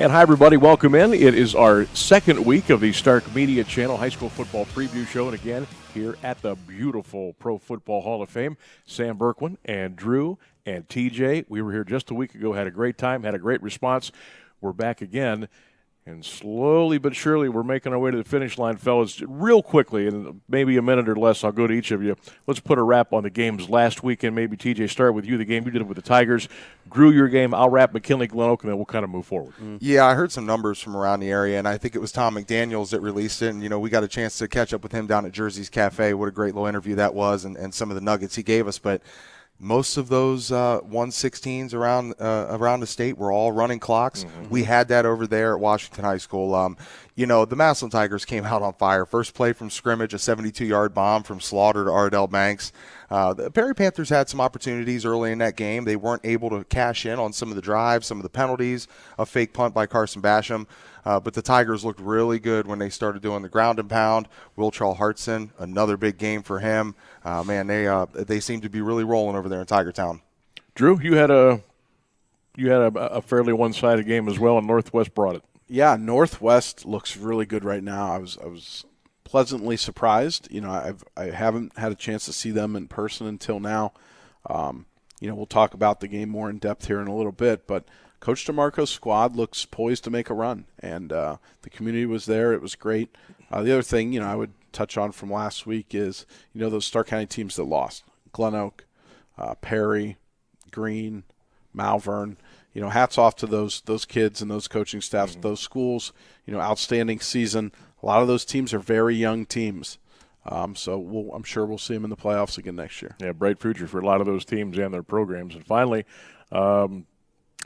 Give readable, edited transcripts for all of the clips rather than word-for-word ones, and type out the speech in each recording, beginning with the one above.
And hi, everybody. Welcome in. It is our second week of the Stark Media Channel High School Football Preview Show. And again, here at the beautiful Pro Football Hall of Fame, Sam Bourquin and Drew and TJ. We were here just a week ago, had a great time, had a great response. We're back again. And slowly but surely, we're making our way to the finish line, fellas. Real quickly, in maybe a minute or less, I'll go to each of you. Let's put a wrap on the games last weekend. Maybe, TJ, start with you. The game you did it with the Tigers. Drew, your game. I'll wrap McKinley, Glen Oak, and then we'll kind of move forward. Yeah, I heard some numbers from around the area, and I think it was Tom McDaniels that released it. And, we got a chance to catch up with him down at Jersey's Cafe. What a great little interview that was, and some of the nuggets he gave us. But most of those 116s around the state were all running clocks. Mm-hmm. We had that over there at Washington High School. The Massillon Tigers came out on fire. First play from scrimmage, a 72-yard bomb from Slaughter to Ardell Banks. The Perry Panthers had some opportunities early in that game. They weren't able to cash in on some of the drives, some of the penalties, a fake punt by Carson Basham. But the Tigers looked really good when they started doing the ground and pound. Will Charles Hartson, another big game for him. They seem to be really rolling over there in Tigertown. Drew, you had a fairly one-sided game as well, and Northwest brought it. Yeah, Northwest looks really good right now. I was pleasantly surprised. I haven't had a chance to see them in person until now. We'll talk about the game more in depth here in a little bit, but Coach DeMarco's squad looks poised to make a run, and the community was there. It was great. The other thing, I would touch on from last week is, those Stark County teams that lost. Glen Oak, Perry, Green, Malvern. Hats off to those kids and those coaching staffs, those schools. Outstanding season. A lot of those teams are very young teams. So I'm sure we'll see them in the playoffs again next year. Yeah, bright future for a lot of those teams and their programs. And finally,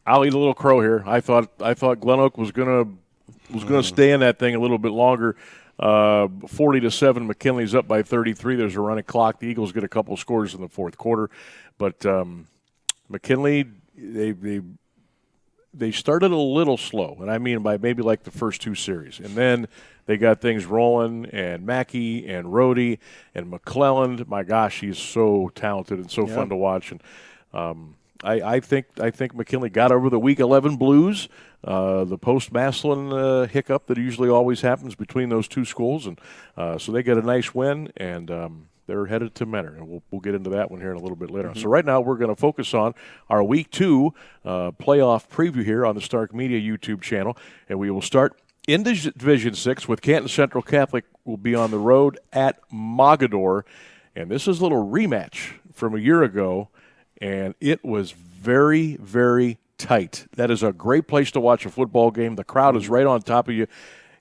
I'll eat a little crow here. I thought Glen Oak was gonna stay in that thing a little bit longer. 40-7, McKinley's up by 33. There's a running clock. The Eagles get a couple scores in the fourth quarter, but McKinley they started a little slow, and I mean by maybe like the first two series, and then they got things rolling. And Mackey and Rhodey and McClelland, my gosh, he's so talented and so fun to watch. And I think McKinley got over the Week 11 blues, the post-Massillon hiccup that usually always happens between those two schools, and so they get a nice win, and they're headed to Mentor, and we'll get into that one here in a little bit later. So right now we're going to focus on our Week 2 playoff preview here on the Stark Media YouTube channel, and we will start in Division 6 with Canton Central Catholic will be on the road at Mogadore, and this is a little rematch from a year ago, and it was very, very tight. That is a great place to watch a football game. The crowd is right on top of you.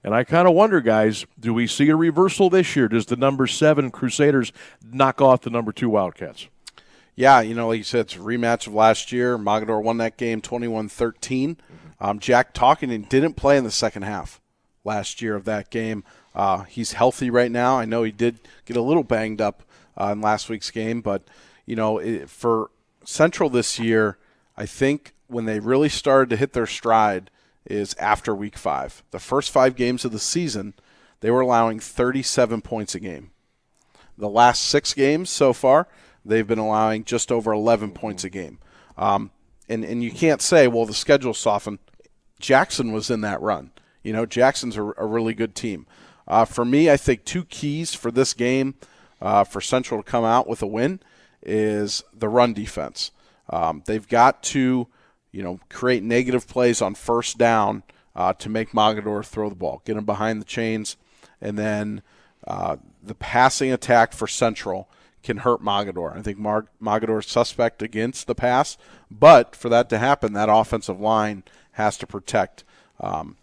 And I kind of wonder, guys, do we see a reversal this year? Does the number 7 Crusaders knock off the number 2 Wildcats? Yeah, like you said, it's a rematch of last year. Mogadore won that game 21-13. Jack Talkington didn't play in the second half last year of that game. He's healthy right now. I know he did get a little banged up in last week's game, but, for Central this year, I think when they really started to hit their stride is after Week 5. The first 5 games of the season, they were allowing 37 points a game. The last 6 games so far, they've been allowing just over 11 points a game. And you can't say, well, the schedule softened. Jackson was in that run. Jackson's a really good team. For me, I think 2 keys for this game for Central to come out with a win is the run defense. They've got to create negative plays on first down to make Mogadore throw the ball, get them behind the chains, and then the passing attack for Central can hurt Mogadore. I think Mogadore's suspect against the pass, but for that to happen, that offensive line has to protect. And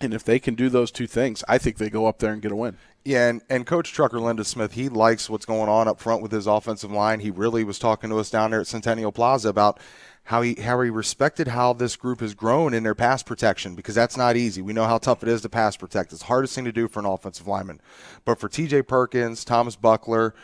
if they can do those 2 things, I think they go up there and get a win. Yeah, and Coach Trucker Linda Smith, he likes what's going on up front with his offensive line. He really was talking to us down there at Centennial Plaza about how he respected how this group has grown in their pass protection, because that's not easy. We know how tough it is to pass protect. It's the hardest thing to do for an offensive lineman. But for T.J. Perkins, Thomas Buckler,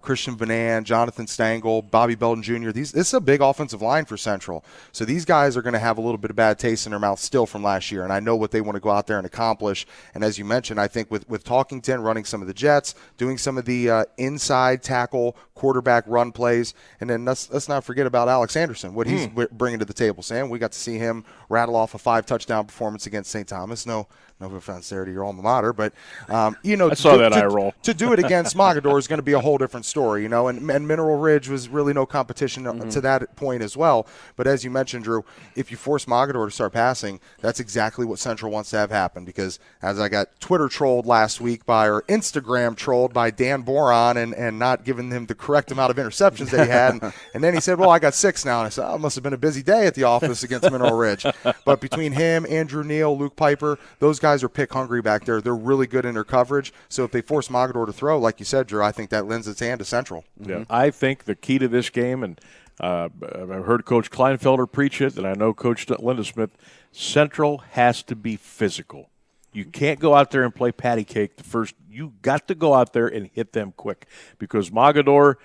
Christian Vanan, Jonathan Stengel, Bobby Belton Jr., this is a big offensive line for Central. So these guys are going to have a little bit of bad taste in their mouth still from last year, and I know what they want to go out there and accomplish. And as you mentioned, I think with Talkington running some of the jets, doing some of the inside tackle quarterback run plays. And then let's not forget about Alex Anderson, what he's bringing to the table, Sam. We got to see him rattle off a 5-touchdown performance against St. Thomas. No offense there to your alma mater, but I saw that eye roll. To do it against Mogadore is going to be a whole different story, and Mineral Ridge was really no competition to that point as well. But as you mentioned, Drew, if you force Mogadore to start passing, that's exactly what Central wants to have happen, because as I got Twitter trolled last week or Instagram trolled by Dan Boron and not giving him the correct amount of interceptions that he had, and then he said, well, I got 6 now, and I said, it must have been a busy day at the office against Mineral Ridge. But between him, Andrew Neal, Luke Piper, those guys are pick hungry back there. They're really good in their coverage. So if they force Mogadore to throw, like you said, Drew, I think that lends its hand to Central. Yeah, I think the key to this game, and I've heard Coach Kleinfelder preach it, and I know Coach Linda Smith, Central has to be physical. You can't go out there and play patty cake the first. You got to go out there and hit them quick, because Mogadore,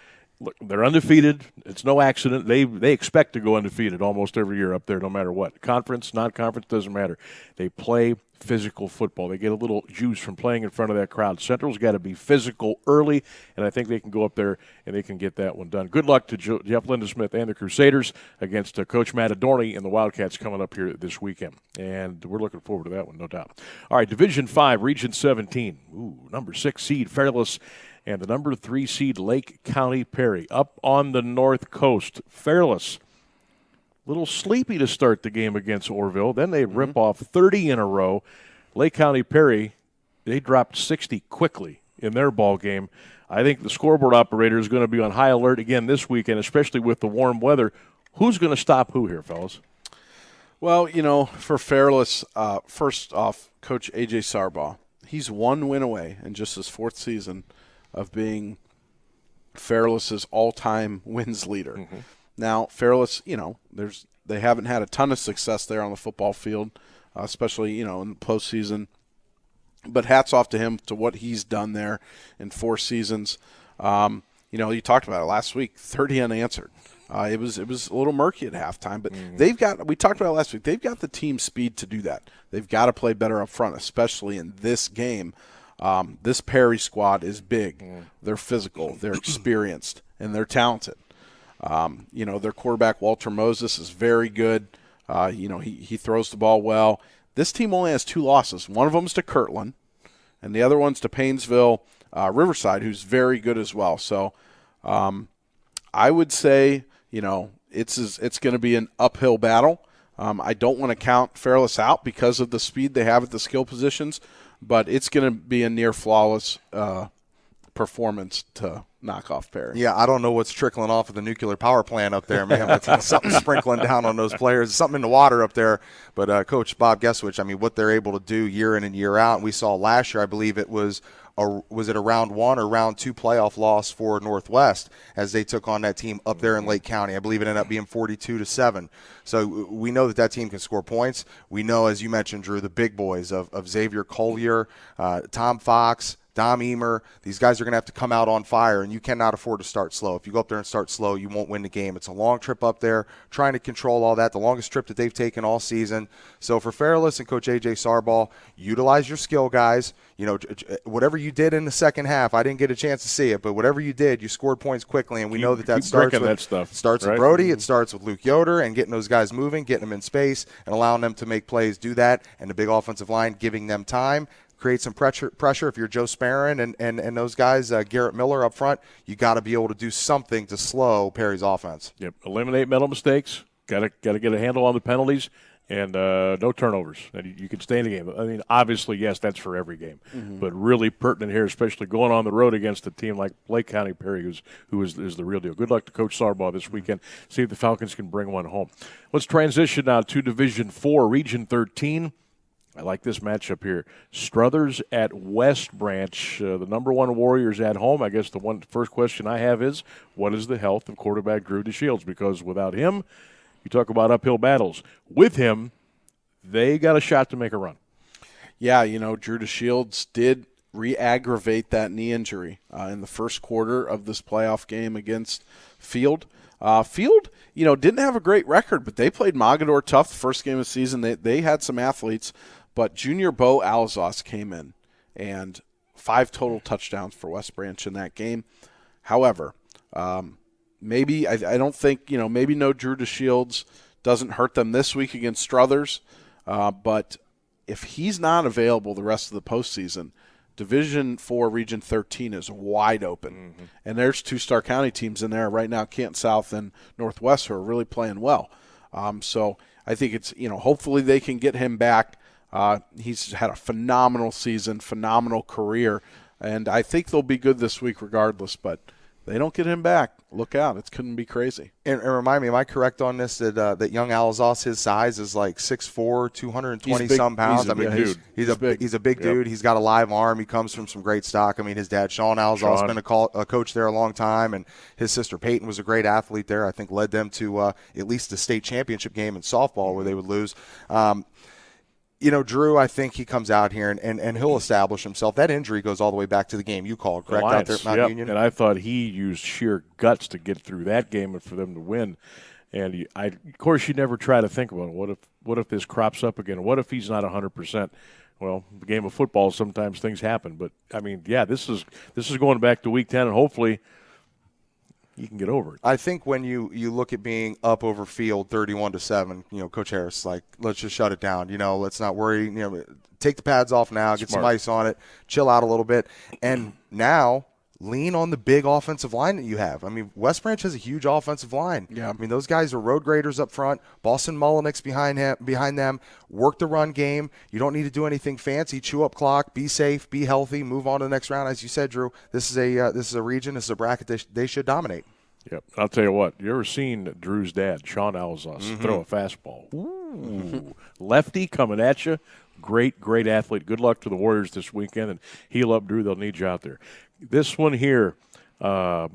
look, they're undefeated. It's no accident. They expect to go undefeated almost every year up there, no matter what. Conference, non-conference, doesn't matter. They play physical football. They get a little juice from playing in front of that crowd. Central's got to be physical early, and I think they can go up there and they can get that one done. Good luck to Jeff Lindesmith and the Crusaders against Coach Matt Adorney and the Wildcats coming up here this weekend. And we're looking forward to that one, no doubt. All right, Division 5, Region 17. Number 6 seed, Fairless, and the number 3 seed, Lake County Perry, up on the north coast. Fairless, little sleepy to start the game against Orville. Then they rip off 30 in a row. Lake County Perry, they dropped 60 quickly in their ball game. I think the scoreboard operator is going to be on high alert again this weekend, especially with the warm weather. Who's going to stop who here, fellas? Well, for Fairless, first off, Coach A.J. Sarbaugh, he's 1 win away in just his 4th season of being Fairless's all-time wins leader. Now, Fairless, they haven't had a ton of success there on the football field, especially, in the postseason. But hats off to him, to what he's done there in 4 seasons. You talked about it last week, 30 unanswered. It was a little murky at halftime, but we talked about it last week, they've got the team speed to do that. They've got to play better up front, especially in this game. This Perry squad is big. They're physical, they're experienced, and they're talented. Their quarterback, Walter Moses, is very good. He throws the ball well. This team only has 2 losses. One of them is to Kirtland, and the other one's to Paynesville Riverside, who's very good as well. So I would say, it's going to be an uphill battle. I don't want to count Fairless out because of the speed they have at the skill positions, but it's going to be a near flawless performance to knock off Perry. Yeah, I don't know what's trickling off of the nuclear power plant up there, man. It's something sprinkling down on those players. Something in the water up there. But Coach Bob Gueswich, what they're able to do year in and year out. And we saw last year, I believe it was it a round 1 or round 2 playoff loss for Northwest as they took on that team up there in Lake County. I believe it ended up being 42-7. So we know that team can score points. We know, as you mentioned, Drew, the big boys of Xavier Collier, Tom Fox, Dom Emer, these guys are going to have to come out on fire, and you cannot afford to start slow. If you go up there and start slow, you won't win the game. It's a long trip up there, trying to control all that, the longest trip that they've taken all season. So for Fairless and Coach A.J. Sarbaugh, utilize your skill, guys. Whatever you did in the second half, I didn't get a chance to see it, but whatever you did, you scored points quickly, and we know that starts with Brody. It starts with Luke Yoder and getting those guys moving, getting them in space, and allowing them to make plays, do that, and the big offensive line giving them time. Create some pressure. If you're Joe Sparron and those guys, Garrett Miller up front, you got to be able to do something to slow Perry's offense. Yep, eliminate mental mistakes. Got to get a handle on the penalties, and no turnovers. And you can stay in the game. Obviously, yes, that's for every game, but really pertinent here, especially going on the road against a team like Lake County Perry, who is the real deal. Good luck to Coach Sarbaugh this weekend. See if the Falcons can bring one home. Let's transition now to Division 4, Region 13. I like this matchup here. Struthers at West Branch. The number 1 Warriors at home. I guess the first question I have is, what is the health of quarterback Drew DeShields? Because without him, you talk about uphill battles. With him, they got a shot to make a run. Yeah, Drew DeShields did re-aggravate that knee injury in the first quarter of this playoff game against Field. Field, didn't have a great record, but they played Mogadore tough the first game of the season. They had some athletes. But junior Bo Alazos came in, and 5 total touchdowns for West Branch in that game. However, Maybe I don't think, maybe no Drew DeShields doesn't hurt them this week against Struthers, but if he's not available the rest of the postseason, Division 4, Region 13 is wide open. Mm-hmm. And there's 2 Star County teams in there right now, Canton South and Northwest, who are really playing well. So I think it's, hopefully they can get him back. He's had a phenomenal season, phenomenal career, and I think they'll be good this week regardless, but they don't get him back. Look out. It's going to be crazy. And remind me, am I correct on this, that young Alazos, his size is like 6'4", 220-some pounds? He's a big dude. He's got a live arm. He comes from some great stock. I mean, his dad, Sean Alazos, has been a coach there a long time, and his sister Peyton was a great athlete there. I think led them to at least the state championship game in softball where they would lose. Drew, I think he comes out here and he'll establish himself. That injury goes all the way back to the game you called, correct, out there at Mount Union? And I thought he used sheer guts to get through that game and for them to win. And of course, you never try to think about what if this crops up again? What if he's not 100%? Well, the game of football, sometimes things happen. But, this is going back to Week 10, and hopefully – you can get over it. I think when you look at being up over field 31-7, Coach Harris, let's just shut it down. Let's not worry. Take the pads off now, get some ice on it, chill out a little bit, and now lean on the big offensive line that you have. West Branch has a huge offensive line. Yeah. Those guys are road graders up front. Boston Mullenix behind them. Work the run game. You don't need to do anything fancy. Chew up clock. Be safe. Be healthy. Move on to the next round. As you said, Drew, this is a region. This is a bracket they should dominate. Yep. I'll tell you what. You ever seen Drew's dad, Sean Alzos, throw a fastball? Ooh. Lefty coming at you. Great athlete. Good luck to the Warriors this weekend, and heal up, Drew. They'll need you out there. This one here, I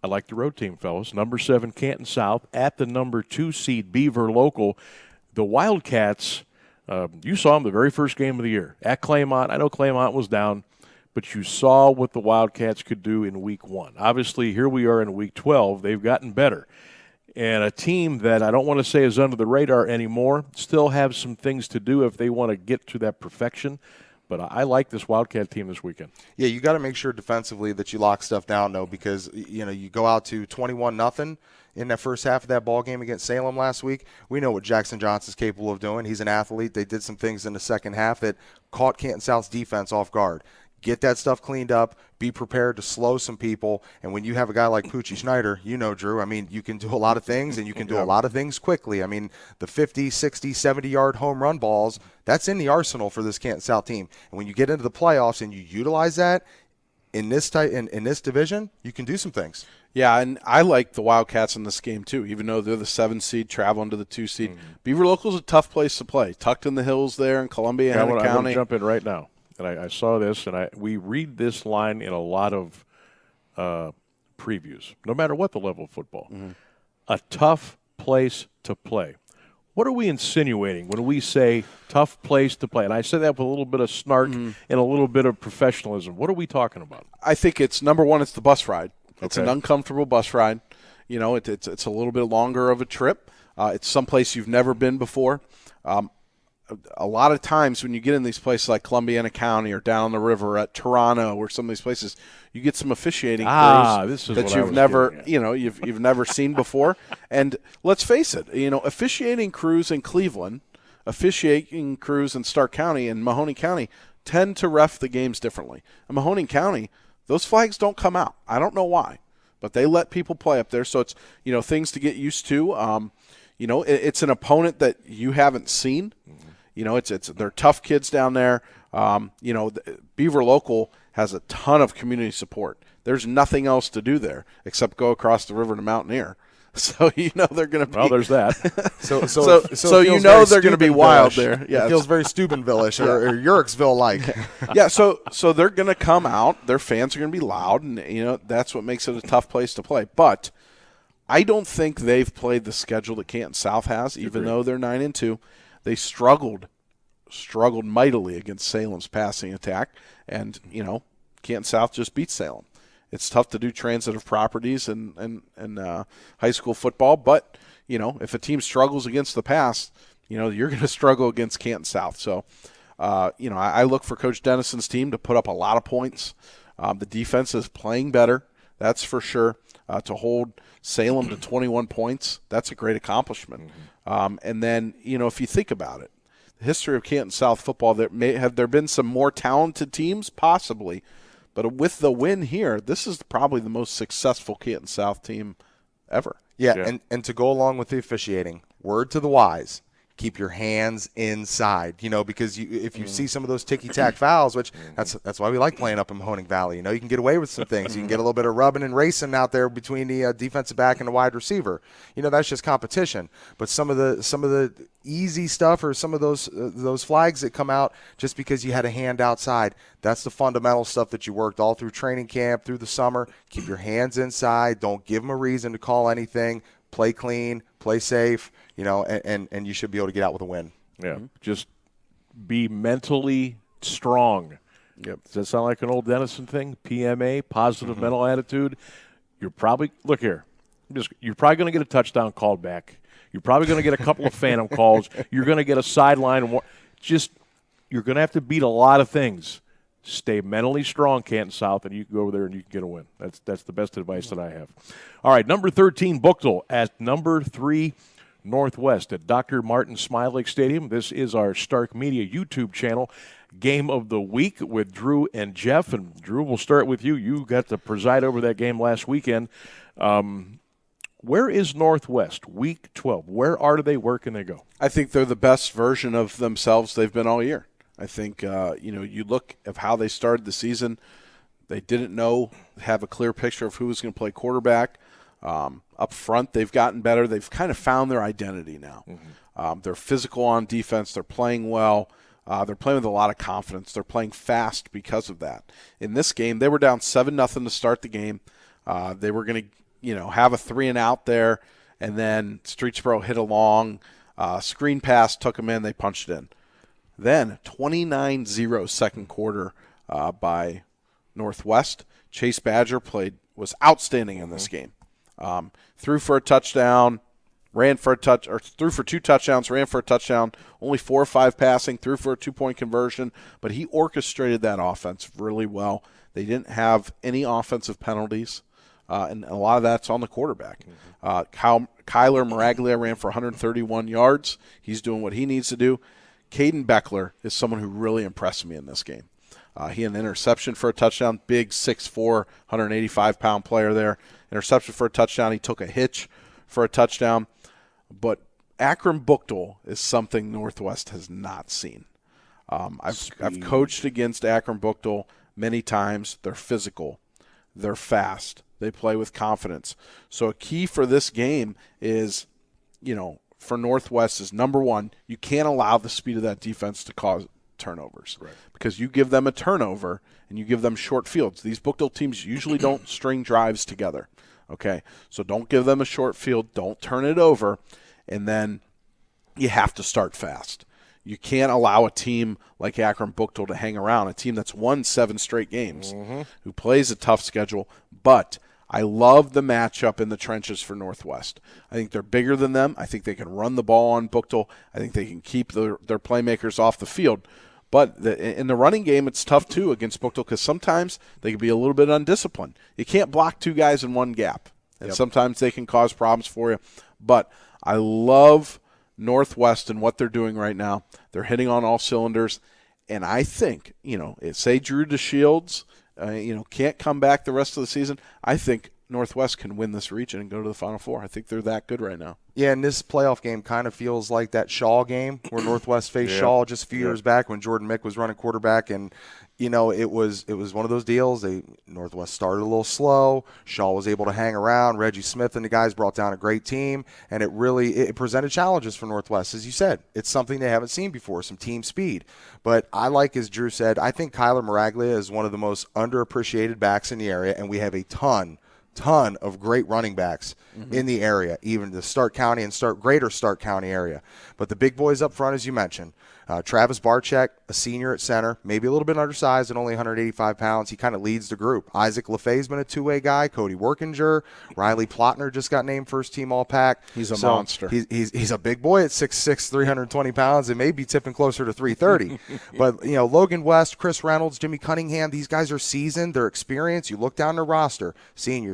like the road team, fellas. Number 7, Canton South, at the number 2 seed, Beaver local. The Wildcats, you saw them the very first game of the year at Claymont. I know Claymont was down, but you saw what the Wildcats could do in Week 1. Obviously, here we are in Week 12. They've gotten better. And a team that I don't want to say is under the radar anymore, still have some things to do if they want to get to that perfection. But I like this Wildcat team this weekend. Yeah, you got to make sure defensively that you lock stuff down, though, because you go out to 21-0 in that first half of that ball game against Salem last week. We know what Jackson Johnson's capable of doing. He's an athlete. They did some things in the second half that caught Canton South's defense off guard. Get that stuff cleaned up. Be prepared to slow some people. And when you have a guy like Poochie Schneider, Drew, you can do a lot of things, and you can do a lot of things quickly. The 50, 60, 70-yard home run balls, that's in the arsenal for this Canton South team. And when you get into the playoffs and you utilize that in this division, you can do some things. Yeah, and I like the Wildcats in this game too, even though they're the 7 seed, traveling to the 2 seed. Mm-hmm. Beaver Local's a tough place to play, tucked in the hills there in Columbia County. I'm going to jump in right now. And I saw this, and we read this line in a lot of previews, no matter what the level of football. Mm-hmm. A tough place to play. What are we insinuating when we say tough place to play? And I say that with a little bit of snark and a little bit of professionalism. What are we talking about? I think it's, number one, it's the bus ride. It's an uncomfortable bus ride. It's a little bit longer of a trip. It's someplace you've never been before. A lot of times when you get in these places like Columbiana County or down the river at Toronto or some of these places, you get some officiating crews that you've never seen before. And let's face it, officiating crews in Cleveland, officiating crews in Stark County and Mahoning County tend to ref the games differently. In Mahoning County, those flags don't come out. I don't know why, but they let people play up there. So it's, things to get used to. It's an opponent that you haven't seen. They're tough kids down there. Beaver Local has a ton of community support. There's nothing else to do there except go across the river to Mountaineer. So they're going to be. Well, there's that. so they're going to be wild there. Yeah, it feels very Steubenville-ish or Uricksville-like. Yeah, so they're going to come out. Their fans are going to be loud, and that's what makes it a tough place to play. But I don't think they've played the schedule that Canton South has, even though they're 9-2. They struggled mightily against Salem's passing attack, and Canton South just beat Salem. It's tough to do transitive properties in high school football, but if a team struggles against the pass, you're going to struggle against Canton South. So, I look for Coach Dennison's team to put up a lot of points. The defense is playing better, that's for sure. to hold Salem to 21 points. That's a great accomplishment. And then, if you think about it, the history of Canton South football, there been some more talented teams? Possibly. But with the win here, this is probably the most successful Canton South team ever. Yeah. And to go along with the officiating, word to the wise, keep your hands inside, because if you see some of those ticky-tack fouls, which that's why we like playing up in Mahoning Valley. You can get away with some things. You can get a little bit of rubbing and racing out there between the defensive back and the wide receiver. That's just competition. But some of the easy stuff or some of those flags that come out just because you had a hand outside, that's the fundamental stuff that you worked all through training camp, through the summer. Keep your hands inside. Don't give them a reason to call anything. Play clean, play safe, and you should be able to get out with a win. Yeah, just be mentally strong. Yep. Does that sound like an old Dennison thing? PMA, positive mental attitude. You're probably – look here. You're probably going to get a touchdown called back. You're probably going to get a couple of phantom calls. You're going to get a sideline. You're going to have to beat a lot of things. Stay mentally strong, Canton South, and you can go over there and you can get a win. That's the best advice that I have. All right, number 13, Buchtel at number 3, Northwest at Dr. Martin Smiley Stadium. This is our Stark Media YouTube channel. Game of the week with Drew and Jeff. And Drew, we'll start with you. You got to preside over that game last weekend. Where is Northwest, week 12? Where are they? Where can they go? I think they're the best version of themselves they've been all year. I think, you look at how they started the season. They didn't have a clear picture of who was going to play quarterback. Up front, they've gotten better. They've kind of found their identity now. They're physical on defense. They're playing well. They're playing with a lot of confidence. They're playing fast because of that. In this game, they were down 7-0 to start the game. They were going to, have a 3-and-out there, and then Streetsboro hit a long screen pass, took them in. They punched it in. Then 29-0 second quarter by Northwest. Chase Badger was outstanding in this game. Threw for a touchdown, threw for 2 touchdowns, ran for a touchdown, only 4 or 5 passing, threw for a 2-point conversion, but he orchestrated that offense really well. They didn't have any offensive penalties, and a lot of that's on the quarterback. Kyler Maraglia ran for 131 yards. He's doing what he needs to do. Caden Beckler is someone who really impressed me in this game. He had an interception for a touchdown, big 6'4", 185-pound player there. Interception for a touchdown. He took a hitch for a touchdown. But Akron Buchtel is something Northwest has not seen. I've coached against Akron Buchtel many times. They're physical. They're fast. They play with confidence. So a key for this game is, for Northwest is, number one, you can't allow the speed of that defense to cause turnovers. Right. Because you give them a turnover and you give them short fields. These Buchtel teams usually don't string drives together. Okay? So don't give them a short field. Don't turn it over. And then you have to start fast. You can't allow a team like Akron Buchtel to hang around, a team that's won 7 straight games, who plays a tough schedule. But I love the matchup in the trenches for Northwest. I think they're bigger than them. I think they can run the ball on Buchtel. I think they can keep their playmakers off the field. But in the running game, it's tough, too, against Buchtel because sometimes they can be a little bit undisciplined. You can't block 2 guys in one gap, and sometimes they can cause problems for you. But I love Northwest and what they're doing right now. They're hitting on all cylinders. And I think, say Drew DeShields can't come back the rest of the season, I think Northwest can win this region and go to the Final Four. I think they're that good right now. Yeah, and this playoff game kind of feels like that Shaw game where Northwest faced Shaw just a few years back when Jordan Mick was running quarterback. And, it was one of those deals. Northwest started a little slow. Shaw was able to hang around. Reggie Smith and the guys brought down a great team. And it presented challenges for Northwest. As you said, it's something they haven't seen before, some team speed. But I like, as Drew said, I think Kyler Maraglia is one of the most underappreciated backs in the area, and we have a ton of great running backs in the area, even the Stark County and greater Stark County area. But the big boys up front, as you mentioned, Travis Barczyk, a senior at center, maybe a little bit undersized and only 185 pounds. He kind of leads the group. Isaac LaFay's been a two-way guy. Cody Workinger. Riley Plotner just got named first-team All-Pac. He's a monster. He's a big boy at 6'6", 320 pounds, and maybe tipping closer to 330. But, Logan West, Chris Reynolds, Jimmy Cunningham, these guys are seasoned. They're experienced. You look down the roster, senior.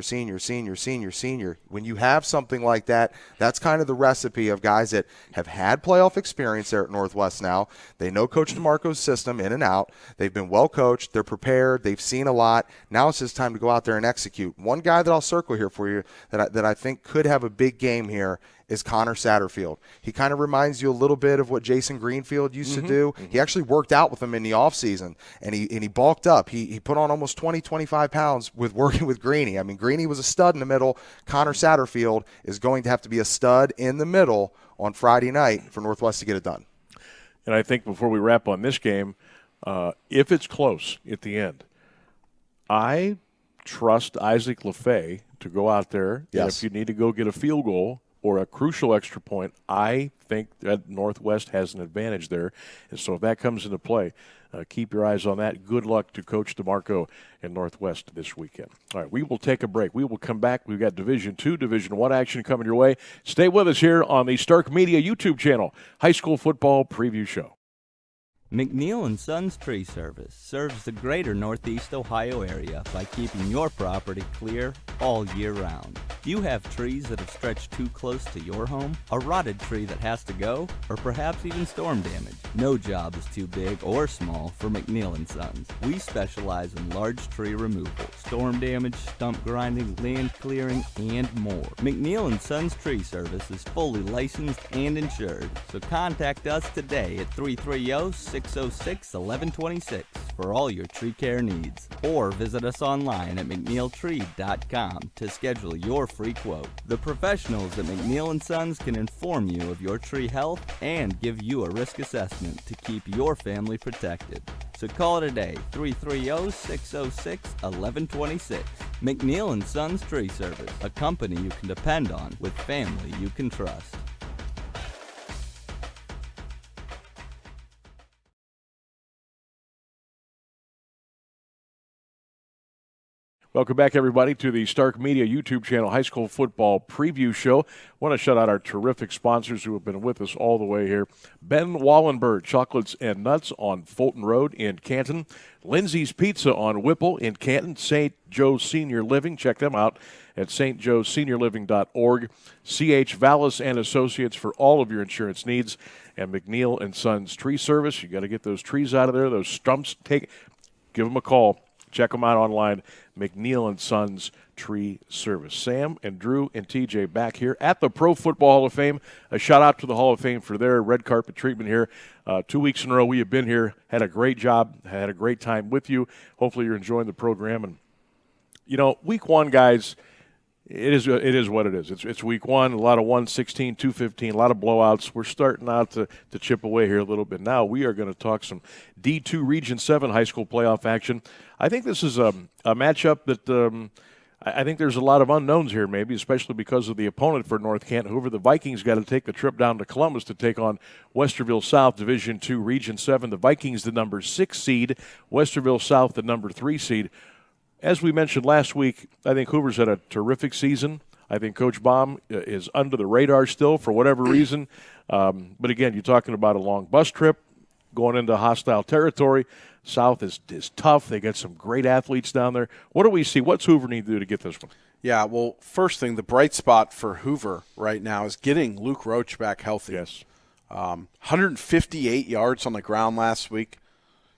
When you have something like that, that's kind of the recipe of guys that have had playoff experience there at Northwest now. They know Coach DeMarco's system in and out. They've been well coached. They're prepared. They've seen a lot. Now it's just time to go out there and execute. One guy that I'll circle here for you that I think could have a big game here is Connor Satterfield. He kind of reminds you a little bit of what Jason Greenfield used to do. He actually worked out with him in the offseason, and he bulked up. He put on almost 25 pounds with working with Greeny. I mean, Greeny was a stud in the middle. Connor Satterfield is going to have to be a stud in the middle on Friday night for Northwest to get it done. And I think before we wrap on this game, if it's close at the end, I trust Isaac LaFay to go out there. Yes. And if you need to go get a field goal or a crucial extra point, I think that Northwest has an advantage there. And so if that comes into play, keep your eyes on that. Good luck to Coach DeMarco and Northwest this weekend. All right, we will take a break. We will come back. We've got Division II, Division I action coming your way. Stay with us here on the Stark Media YouTube channel, High School Football Preview Show. McNeil & Sons Tree Service serves the greater Northeast Ohio area by keeping your property clear all year round. Do you have trees that have stretched too close to your home? A rotted tree that has to go? Or perhaps even storm damage? No job is too big or small for McNeil & Sons. We specialize in large tree removal, storm damage, stump grinding, land clearing, and more. McNeil & Sons Tree Service is fully licensed and insured, so contact us today at 330-606-1126 for all your tree care needs. Or visit us online at mcneiltree.com to schedule your free quote. The professionals at McNeil & Sons can inform you of your tree health and give you a risk assessment to keep your family protected. So call today, 330-606-1126. McNeil & Sons Tree Service, a company you can depend on with family you can trust. Welcome back, everybody, to the Stark Media YouTube channel, High School Football Preview Show. I want to shout out our terrific sponsors who have been with us all the way here. Ben Wallenberg, Chocolates and Nuts on Fulton Road in Canton. Lindsay's Pizza on Whipple in Canton. St. Joe Senior Living, check them out at stjoeseniorliving.org. C.H. Vallis and Associates for all of your insurance needs. And McNeil & Sons Tree Service. You got to get those trees out of there, those stumps. Give them a call. Check them out online, McNeil & Sons Tree Service. Sam and Drew and TJ back here at the Pro Football Hall of Fame. A shout-out to the Hall of Fame for their red carpet treatment here. 2 weeks in a row we have been here, had a great job, had a great time with you. Hopefully you're enjoying the program. And, week one, guys, it is what it is. It's week one, a lot of 116, 215, a lot of blowouts. We're starting out to chip away here a little bit. Now we are going to talk some D2 Region 7 high school playoff action. I think this is a matchup that I think there's a lot of unknowns here, maybe, especially because of the opponent for North Canton. Hoover, the Vikings got to take the trip down to Columbus to take on Westerville South, Division II, Region 7. The Vikings, the number 6 seed. Westerville South, the number 3 seed. As we mentioned last week, I think Hoover's had a terrific season. I think Coach Baum is under the radar still for whatever reason. But, again, you're talking about a long bus trip, going into hostile territory. South is tough. They got some great athletes down there. What do we see? What's Hoover need to do to get this one? Yeah, well, first thing, the bright spot for Hoover right now is getting Luke Roach back healthy. Yes. 158 yards on the ground last week.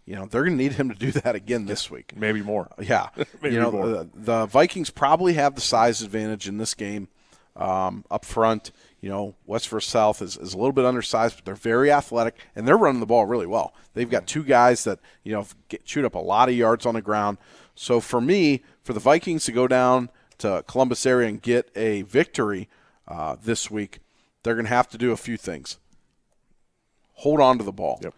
They're going to need him to do that again this week. Maybe more. Yeah. Maybe more. The Vikings probably have the size advantage in this game up front. Westerville South is a little bit undersized, but they're very athletic, and they're running the ball really well. They've got two guys that, shoot up a lot of yards on the ground. So for me, for the Vikings to go down to Columbus area and get a victory this week, they're going to have to do a few things. Hold on to the ball. Yep.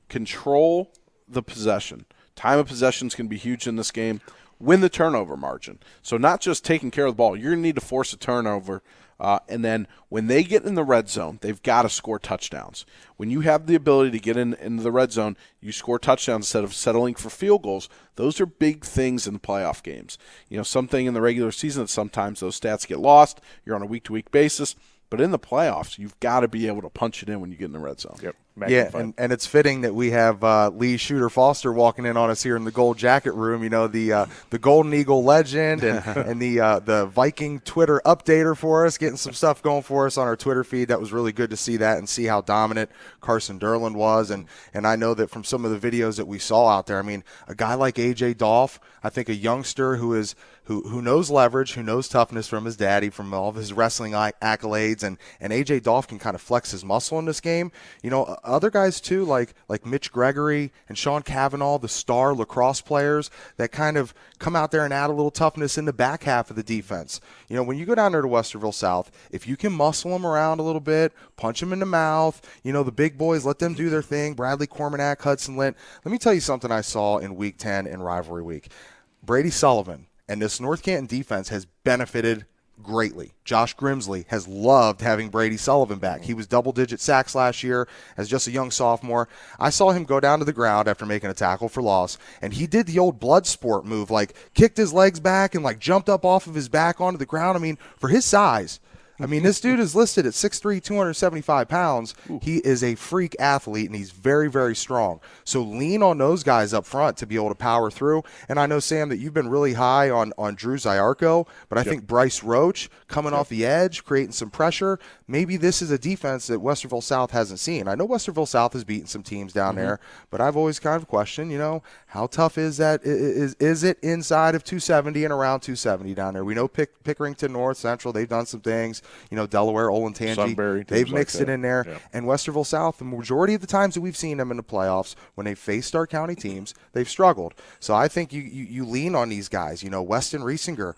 Control the possession. Time of possession is going to be huge in this game. Win the turnover margin. So not just taking care of the ball. You're going to need to force a turnover And then when they get in the red zone, they've got to score touchdowns. When you have the ability to get into the red zone, you score touchdowns instead of settling for field goals. Those are big things in the playoff games. Something in the regular season that sometimes those stats get lost. You're on a week-to-week basis. But in the playoffs, you've got to be able to punch it in when you get in the red zone. Yep. Yeah, and it's fitting that we have Lee Shooter Foster walking in on us here in the Gold Jacket Room. The Golden Eagle legend and the Viking Twitter updater for us, getting some stuff going for us on our Twitter feed. That was really good to see that and see how dominant Carson Derland was. And I know that from some of the videos that we saw out there, I mean, a guy like A.J. Dolph, I think a youngster who knows leverage, who knows toughness from his daddy, from all of his wrestling accolades, and A.J. Dolph can kind of flex his muscle in this game. Other guys too, like Mitch Gregory and Sean Cavanaugh, the star lacrosse players that kind of come out there and add a little toughness in the back half of the defense. When you go down there to Westerville South, if you can muscle them around a little bit, punch them in the mouth, the big boys, let them do their thing, Bradley Cormanac, Hudson Lint. Let me tell you something I saw in Week 10 in Rivalry Week. Brady Sullivan and this North Canton defense has benefited greatly. Josh Grimsley has loved having Brady Sullivan back. He was double-digit sacks last year as just a young sophomore. I saw him go down to the ground after making a tackle for loss, and he did the old blood sport move, like kicked his legs back and like jumped up off of his back onto the ground. I mean, for his size, this dude is listed at 6'3", 275 pounds. Ooh. He is a freak athlete, and he's very, very strong. So lean on those guys up front to be able to power through. And I know, Sam, that you've been really high on Drew Ziarko, but I think Bryce Roach coming off the edge, creating some pressure. Maybe this is a defense that Westerville South hasn't seen. I know Westerville South has beaten some teams down there, but I've always kind of questioned, how tough is that? Is it inside of 270 and around 270 down there? We know Pickerington North Central, they've done some things. Delaware, Olentangy, Sunbury, they've mixed it in there. Yeah. And Westerville South, the majority of the times that we've seen them in the playoffs, when they face Stark County teams, they've struggled. So I think you lean on these guys. Weston Riesinger,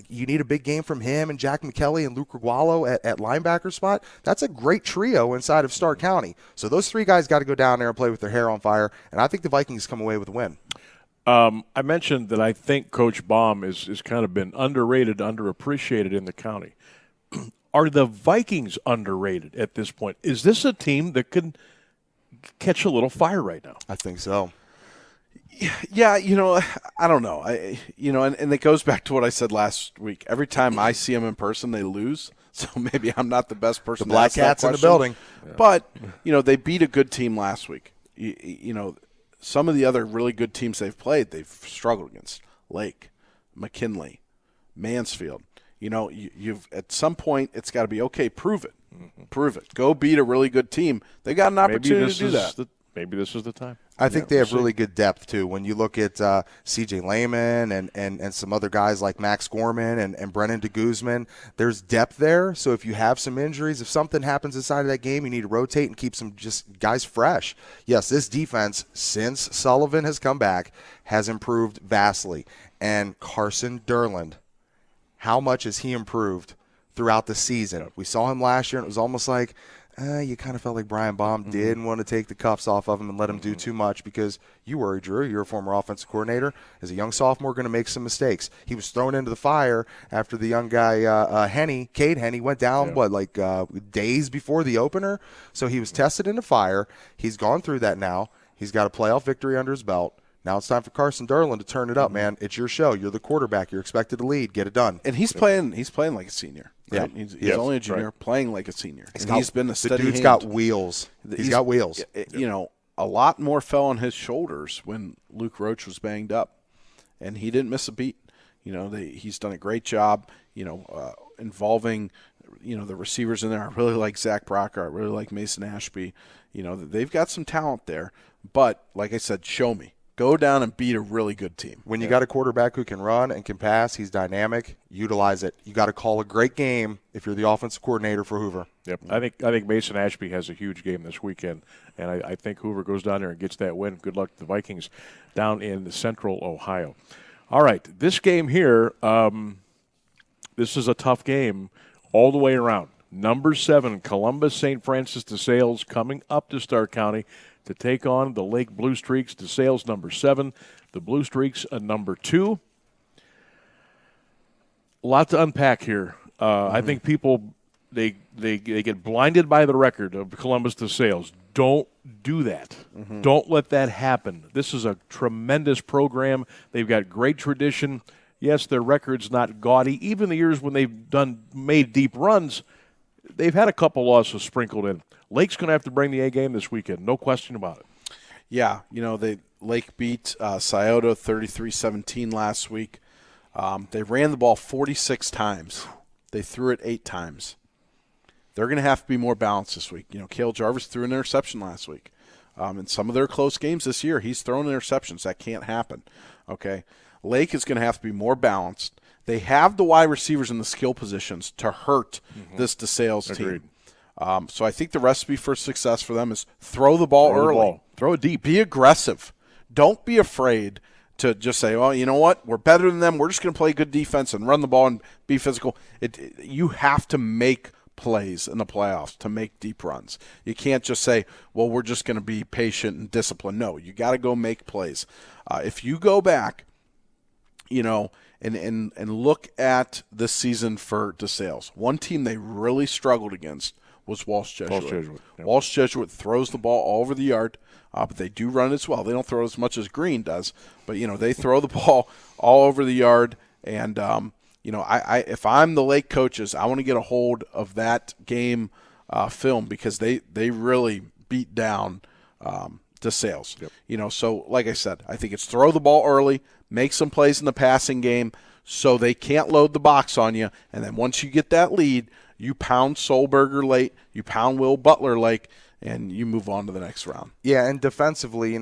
you need a big game from him and Jack McKelly and Luke Regualo at linebacker spot. That's a great trio inside of Stark County. So those three guys got to go down there and play with their hair on fire, and I think the Vikings come away with a win. I mentioned that I think Coach Baum is kind of been underrated, underappreciated in the county. Are the Vikings underrated at this point? Is this a team that can catch a little fire right now? I think so. Yeah, I don't know. And it goes back to what I said last week. Every time I see them in person, they lose. So maybe I'm not the best person to ask that question. The Black Cats in the building. But, they beat a good team last week. Some of the other really good teams they've played, they've struggled against. Lake, McKinley, Mansfield. You've at some point it's got to be okay. Prove it, prove it. Go beat a really good team. They got an opportunity to do that. Maybe this is the time. I think they have really good depth too. When you look at C.J. Lehman and some other guys like Max Gorman and Brennan DeGuzman, there's depth there. So if you have some injuries, if something happens inside of that game, you need to rotate and keep some just guys fresh. Yes, this defense, since Sullivan has come back, has improved vastly. And Carson Derland, how much has he improved throughout the season? We saw him last year, and it was almost like you kind of felt like Brian Baum didn't want to take the cuffs off of him and let him do too much because you worry, Drew, you're a former offensive coordinator. As a young sophomore, going to make some mistakes. He was thrown into the fire after the young guy, Cade Henney, went down, days before the opener? So he was tested in the fire. He's gone through that now. He's got a playoff victory under his belt. Now it's time for Carson Derland to turn it up, man. It's your show. You're the quarterback. You're expected to lead. Get it done. And he's playing like a senior. Right? Yeah. He's only a junior, playing like a senior. He's been a steady hand. The dude's got wheels. He's got wheels. A lot more fell on his shoulders when Luke Roach was banged up, and he didn't miss a beat. He's done a great job, involving, the receivers in there. I really like Zach Brocker. I really like Mason Ashby. They've got some talent there. But, like I said, show me. Go down and beat a really good team. When you got a quarterback who can run and can pass, he's dynamic, utilize it. You got to call a great game if you're the offensive coordinator for Hoover. Yep. I think Mason Ashby has a huge game this weekend, and I think Hoover goes down there and gets that win. Good luck to the Vikings down in Central Ohio. All right, this game here, this is a tough game all the way around. Number 7, Columbus St. Francis de Sales coming up to Stark County to take on the Lake Blue Streaks. De Sales number 7, the Blue Streaks number 2. A lot to unpack here. I think people they get blinded by the record of Columbus to Sales. Don't do that. Don't let that happen. This is a tremendous program. They've got great tradition. Yes, their record's not gaudy. Even the years when they've made deep runs, they've had a couple losses sprinkled in. Lake's going to have to bring the A game this weekend. No question about it. Yeah, Lake beat Scioto 33-17 last week. They ran the ball 46 times. They threw it 8 times. They're going to have to be more balanced this week. Cale Jarvis threw an interception last week. In some of their close games this year, he's thrown interceptions. That can't happen. Okay, Lake is going to have to be more balanced. They have the wide receivers in the skill positions to hurt this DeSales team. So I think the recipe for success for them is throw the ball early. Throw it deep. Be aggressive. Don't be afraid to just say, well, you know what? We're better than them. We're just going to play good defense and run the ball and be physical. You have to make plays in the playoffs to make deep runs. You can't just say, well, we're just going to be patient and disciplined. No, you got to go make plays. If you go back, and look at this season for DeSales, one team they really struggled against was Walsh Jesuit. Walsh Jesuit throws the ball all over the yard, but they do run as well. They don't throw as much as Green does, but they throw the ball all over the yard. And if I'm the Lake coaches, I want to get a hold of that game film because they really beat down DeSales. Yep. So like I said, I think it's throw the ball early, make some plays in the passing game so they can't load the box on you, and then once you get that lead, you pound Solberger late, you pound Will Butler late, and you move on to the next round. Yeah, and defensively,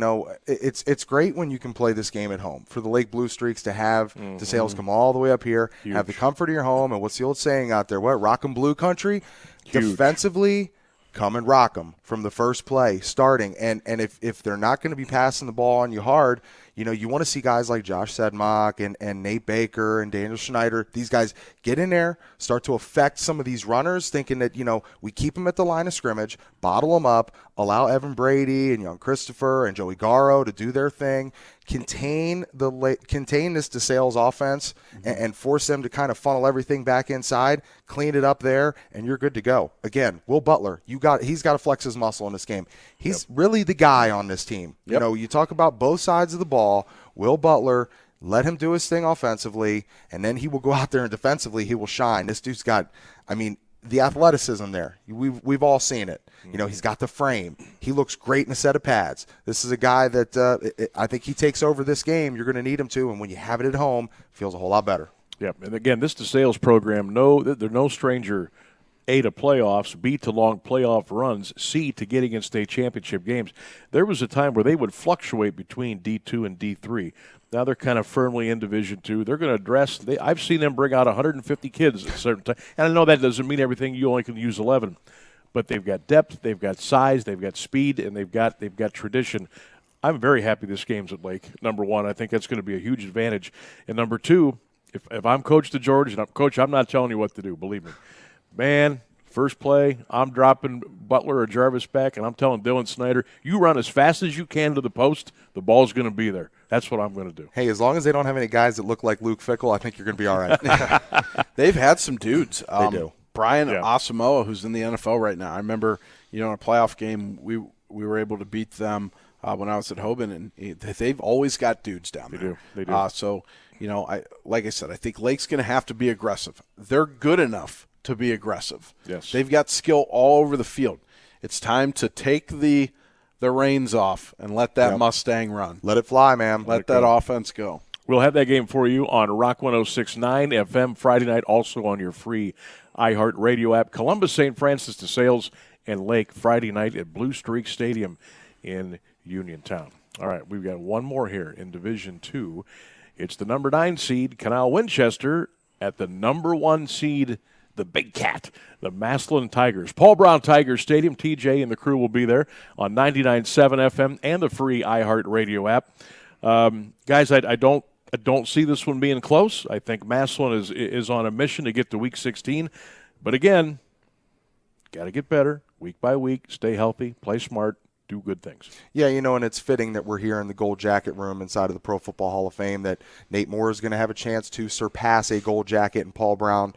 it's great when you can play this game at home. For the Lake Blue Streaks to have DeSales come all the way up here, have the comfort of your home, and what's the old saying out there? What? Rock 'em Blue Country? Huge. Defensively, come and rock them from the first play, starting. And if they're not going to be passing the ball on you hard, you want to see guys like Josh Sedmock and Nate Baker and Daniel Schneider. These guys get in there, start to affect some of these runners, thinking that, we keep them at the line of scrimmage, bottle them up, allow Evan Brady and young Christopher and Joey Garrow to do their thing, contain this DeSales offense and force them to kind of funnel everything back inside, clean it up there, and you're good to go. Again, Will Butler, he's got to flex his muscle in this game. He's really the guy on this team. Yep. You talk about both sides of the ball. Will Butler, let him do his thing offensively, and then he will go out there and defensively he will shine. This dude's got, the athleticism there. We've all seen it. He's got the frame. He looks great in a set of pads. This is a guy that I think he takes over this game. You're going to need him to, and when you have it at home, it feels a whole lot better. Yep, and again, this DeSales program, they're no stranger, A, to playoffs, B, to long playoff runs, C, to getting in state championship games. There was a time where they would fluctuate between D2 and D3. Now they're kind of firmly in Division II. They're going to address – I've seen them bring out 150 kids at certain times. And I know that doesn't mean everything. You only can use 11. But they've got depth, they've got size, they've got speed, and they've got tradition. I'm very happy this game's at Lake, number one. I think that's going to be a huge advantage. And number two, if I'm Coach DeGeorge, and Coach, I'm not telling you what to do, believe me. Man, first play, I'm dropping Butler or Jarvis back, and I'm telling Dylan Snyder, you run as fast as you can to the post, the ball's going to be there. That's what I'm going to do. Hey, as long as they don't have any guys that look like Luke Fickell, I think you're going to be all right. They've had some dudes. They do. Brian Asamoah, who's in the NFL right now. I remember, in a playoff game, we were able to beat them when I was at Hoban, and they've always got dudes down there. They do. So, like I said, I think Lake's going to have to be aggressive. They're good enough to be aggressive. Yes. They've got skill all over the field. It's time to take the reins off and let that Mustang run. Let it fly, man. Let that offense go. We'll have that game for you on Rock 106.9 FM Friday night, also on your free iHeartRadio app. Columbus St. Francis DeSales and Lake Friday night at Blue Streak Stadium in Uniontown. All right, we've got one more here in Division II. It's the number 9 seed, Canal Winchester, at the number 1 seed, the Big Cat, the Massillon Tigers. Paul Brown Tigers Stadium. TJ and the crew will be there on 99.7 FM and the free iHeartRadio app. Guys, I don't see this one being close. I think Massillon is on a mission to get to Week 16. But again, got to get better week by week, stay healthy, play smart, do good things. Yeah, and it's fitting that we're here in the Gold Jacket room inside of the Pro Football Hall of Fame, that Nate Moore is going to have a chance to surpass a Gold Jacket and Paul Brown.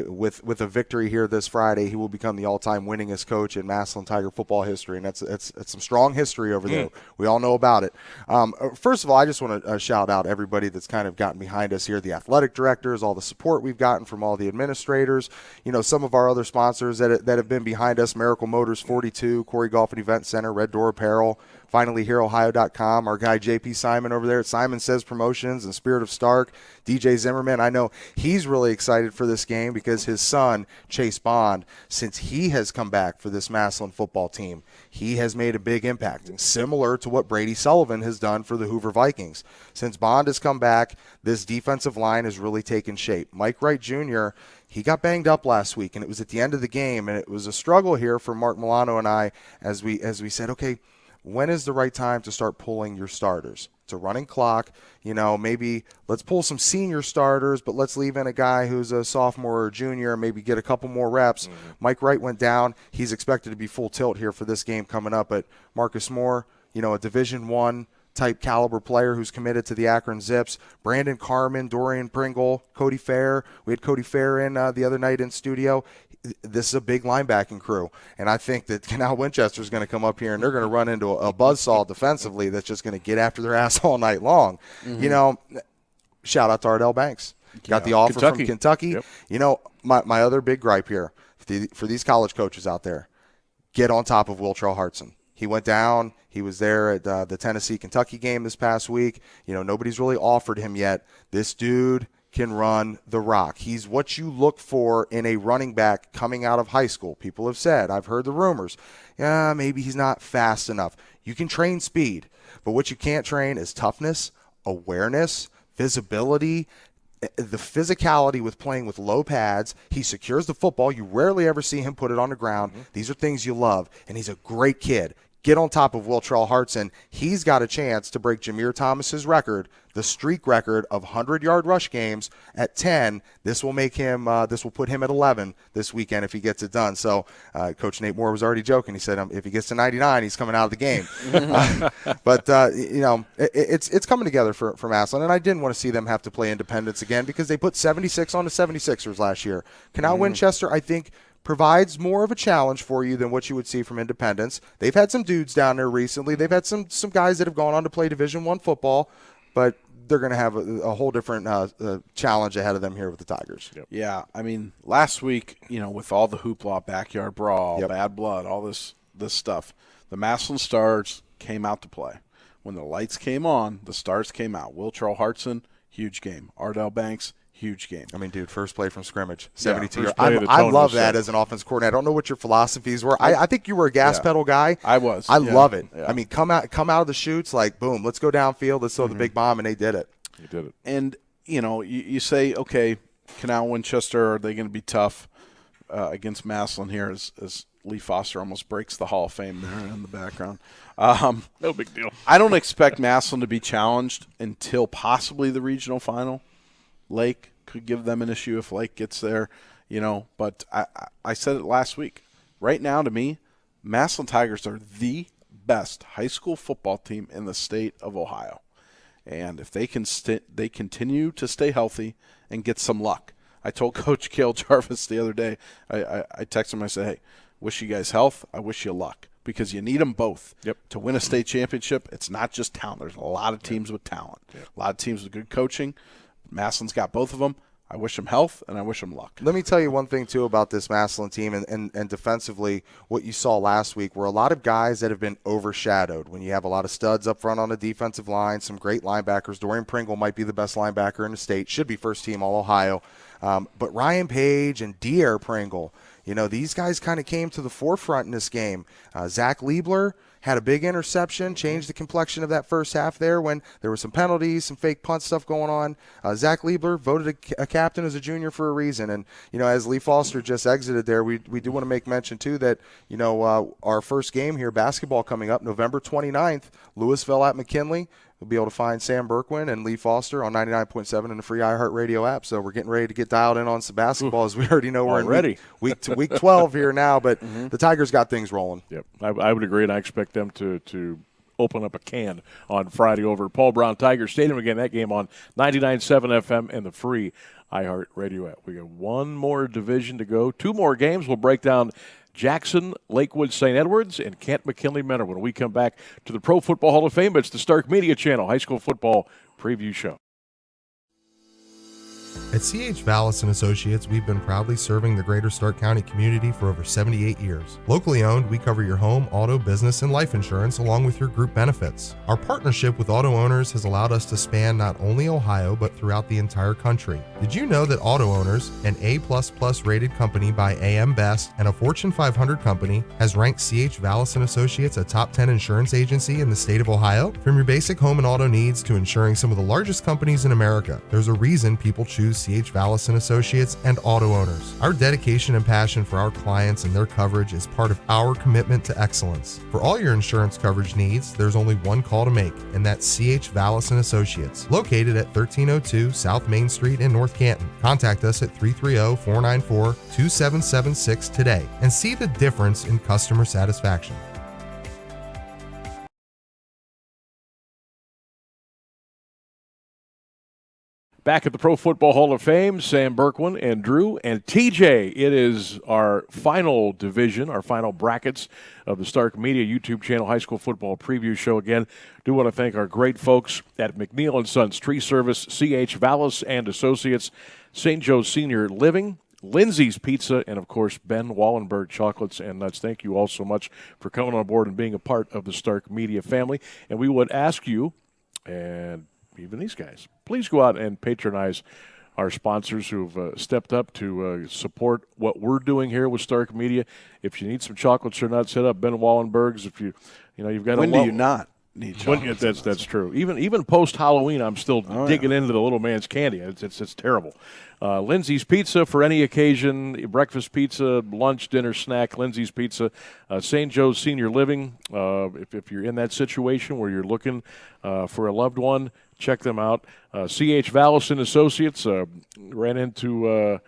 With a victory here this Friday, he will become the all-time winningest coach in Massillon Tiger football history, and that's some strong history over there. We all know about it. First of all, I just want to shout out everybody that's kind of gotten behind us here, the athletic directors, all the support we've gotten from all the administrators, some of our other sponsors that have been behind us, Miracle Motors 42, Corey Golf and Event Center, Red Door Apparel, finally HereOhio.com, our guy JP Simon over there at Simon Says Promotions and Spirit of Stark, DJ Zimmerman. I know he's really excited for this game because his son, Chase Bond, since he has come back for this Massillon football team, he has made a big impact, similar to what Brady Sullivan has done for the Hoover Vikings. Since Bond has come back, this defensive line has really taken shape. Mike Wright Jr., he got banged up last week, and it was at the end of the game, and it was a struggle here for Mark Milano and I as we said, okay, when is the right time to start pulling your starters? It's a running clock. Maybe let's pull some senior starters, but let's leave in a guy who's a sophomore or junior and maybe get a couple more reps. Mike Wright went down. He's expected to be full tilt here for this game coming up. But Marcus Moore, a Division I type caliber player who's committed to the Akron Zips. Brandon Carmen, Dorian Pringle, Cody Fair. We had Cody Fair in the other night in studio. This is a big linebacking crew, and I think that Canal Winchester is going to come up here and they're going to run into a buzzsaw defensively that's just going to get after their ass all night long. Shout out to Ardell Banks. Got the offer from Kentucky. Yep. My other big gripe here for these college coaches out there, get on top of Will Hartson. He went down. He was there at the Tennessee-Kentucky game this past week. Nobody's really offered him yet. This dude can run the rock. He's what you look for in a running back coming out of high school. People have said, I've heard the rumors, maybe he's not fast enough. You can train speed, but what you can't train is toughness, awareness, visibility, the physicality with playing with low pads. He secures the football. You rarely ever see him put it on the ground. These are things you love, and he's a great kid. Get on top of Will Hartson. He's got a chance to break Jameer Thomas's record, the streak record of 100-yard rush games at 10. This will make him. This will put him at 11 this weekend if he gets it done. So, Coach Nate Moore was already joking. He said if he gets to 99, he's coming out of the game. But it's coming together for Massillon, and I didn't want to see them have to play Independence again because they put 76 on the 76ers last year. Canal Winchester, I think, provides more of a challenge for you than what you would see from Independence. They've had some dudes down there recently. They've had some guys that have gone on to play Division I football, but they're going to have a whole different challenge ahead of them here with the Tigers. Yep. Yeah, I mean, last week, with all the hoopla, backyard brawl, bad blood, all this stuff, the Massillon Stars came out to play. When the lights came on, the Stars came out. Will Hartson, huge game. Ardell Banks, huge game. I mean, dude, first play from scrimmage, 72 yards. I love that as an offense coordinator. I don't know what your philosophies were. I think you were a gas pedal guy. I was. I love it. Yeah. I mean, come out of the chutes like, boom, let's go downfield, let's throw the big bomb, and they did it. They did it. And, you say, okay, Canal Winchester, are they going to be tough against Massillon here as Lee Foster almost breaks the Hall of Fame there in the background. No big deal. I don't expect Massillon to be challenged until possibly the regional final. Lake could give them an issue if Lake gets there, but I said it last week. Right now, to me, Massillon Tigers are the best high school football team in the state of Ohio. And if they can they continue to stay healthy and get some luck. I told Coach Cale Jarvis the other day, I texted him, I said, hey, wish you guys health, I wish you luck. Because you need them both to win a state championship. It's not just talent. There's a lot of teams with talent, a lot of teams with good coaching. Massillon's got both of them. I wish them health, and I wish them luck. Let me tell you one thing, too, about this Massillon team and defensively, what you saw last week were a lot of guys that have been overshadowed. When you have a lot of studs up front on the defensive line, some great linebackers. Dorian Pringle might be the best linebacker in the state, should be first team All-Ohio. But Ryan Page and Dier Pringle, these guys kind of came to the forefront in this game. Zach Liebler had a big interception, changed the complexion of that first half there when there were some penalties, some fake punt stuff going on. Zach Liebler voted a captain as a junior for a reason. And, as Lee Foster just exited there, we do want to make mention, too, that, our first game here, basketball coming up, November 29th, Louisville at McKinley. you'll be able to find Sam Bourquin and Lee Foster on 99.7 in the free iHeartRadio app. So we're getting ready to get dialed in on some basketball, as we already know we're in week 12 here now. But the Tigers got things rolling. Yep, I would agree, and I expect them to open up a can on Friday over at Paul Brown Tiger Stadium. Again, that game on 99.7 FM and the free iHeartRadio app. We got one more division to go. 2 more games. We'll break down Jackson, Lakewood, St. Edwards, and Canton, McKinley, Mentor when we come back to the Pro Football Hall of Fame. It's the Stark Media Channel High School Football Preview Show. At C.H. Vallis & Associates, we've been proudly serving the greater Stark County community for over 78 years. Locally owned, we cover your home, auto, business, and life insurance along with your group benefits. Our partnership with auto owners has allowed us to span not only Ohio, but throughout the entire country. Did you know that Auto Owners, an A++ rated company by AM Best and a Fortune 500 company, has ranked C.H. Vallis & Associates a top 10 insurance agency in the state of Ohio? From your basic home and auto needs to insuring some of the largest companies in America, there's a reason people choose C.H. Vallis & Associates and Auto Owners. Our dedication and passion for our clients and their coverage is part of our commitment to excellence. For all your insurance coverage needs, there's only one call to make, and that's C.H. Vallis & Associates, located at 1302 South Main Street in North Canton. Contact us at 330-494-2776 today and see the difference in customer satisfaction. Back at the Pro Football Hall of Fame, Sam Bourquin and Drew and TJ. It is our final division, our final brackets of the Stark Media YouTube channel High School Football Preview Show. Again, do want to thank our great folks at McNeil & Sons Tree Service, C.H. Vallis and Associates, St. Joe's Senior Living, Lindsay's Pizza, and, of course, Ben Wallenberg Chocolates and Nuts. Thank you all so much for coming on board and being a part of the Stark Media family. And we would ask you, and even these guys, please go out and patronize our sponsors who've stepped up to support what we're doing here with Stark Media. If you need some chocolates or nuts, hit up Ben Wallenberg's. If you've got when do you not need chocolates? That's true. Even post Halloween, I'm still digging into the little man's candy. It's terrible. Lindsay's Pizza for any occasion, breakfast pizza, lunch, dinner, snack. Lindsay's Pizza, St. Joe's Senior Living. If you're in that situation where you're looking for a loved one, check them out. C.H. Vallis and Associates, ran into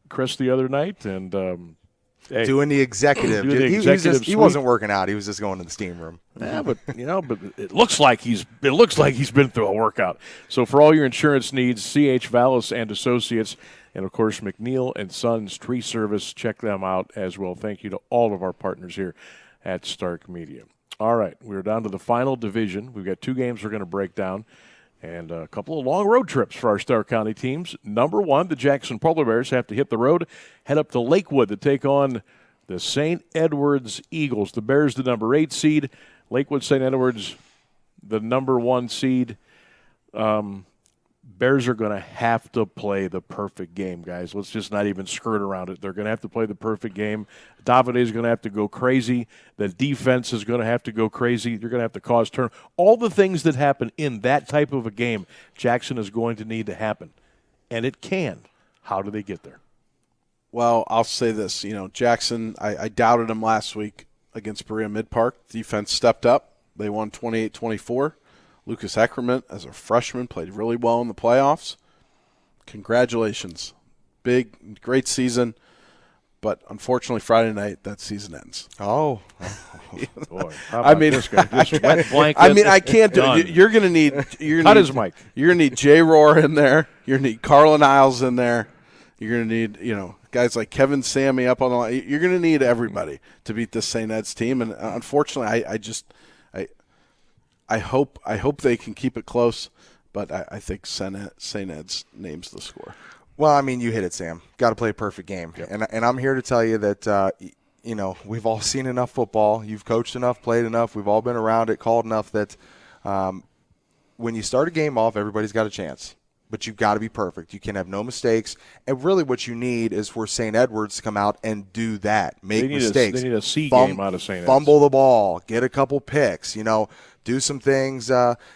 Chris the other night, and doing the executive. He wasn't working out. He was just going to the steam room. Yeah, but it looks like he's been through a workout. So for all your insurance needs, C.H. Vallis and Associates, and of course McNeil & Sons Tree Service, check them out as well. Thank you to all of our partners here at Stark Media. All right, we're down to the final division. We've got 2 games we're going to break down and a couple of long road trips for our Stark County teams. Number 1, the Jackson Polar Bears have to hit the road, head up to Lakewood to take on the St. Edwards Eagles. The Bears, the number 8 seed. Lakewood, St. Edwards, the number 1 seed. Bears are going to have to play the perfect game, guys. Let's just not even skirt around it. They're going to have to play the perfect game. Davide is going to have to go crazy. The defense is going to have to go crazy. You're going to have to cause turn. All the things that happen in that type of a game, Jackson is going to need to happen. And it can. How do they get there? Well, I'll say this. Jackson, I doubted him last week against Berea Mid-Park. Defense stepped up. They won 28-24. Lucas Eckerman, as a freshman, played really well in the playoffs. Congratulations. Great season. But unfortunately, Friday night, that season ends. Oh. Boy. I mean, this guy just wet blanket. I can't do it. You're going to need Cut his mic. You're going to need Jay Rohr in there. You're going to need Carlin Isles in there. You're going to need, guys like Kevin Sammy up on the line. You're going to need everybody to beat this St. Ed's team. And unfortunately, I hope they can keep it close, but I think St. Ed's names the score. Well, I mean, you hit it, Sam. Got to play a perfect game. Yep. And I'm here to tell you that, we've all seen enough football. You've coached enough, played enough. We've all been around it, called enough that when you start a game off, everybody's got a chance. But you've got to be perfect. You can have no mistakes. And really what you need is for St. Edwards to come out and do that. Make mistakes. They need a C game out of St. Edwards. Fumble the ball. Get a couple picks. Do some things,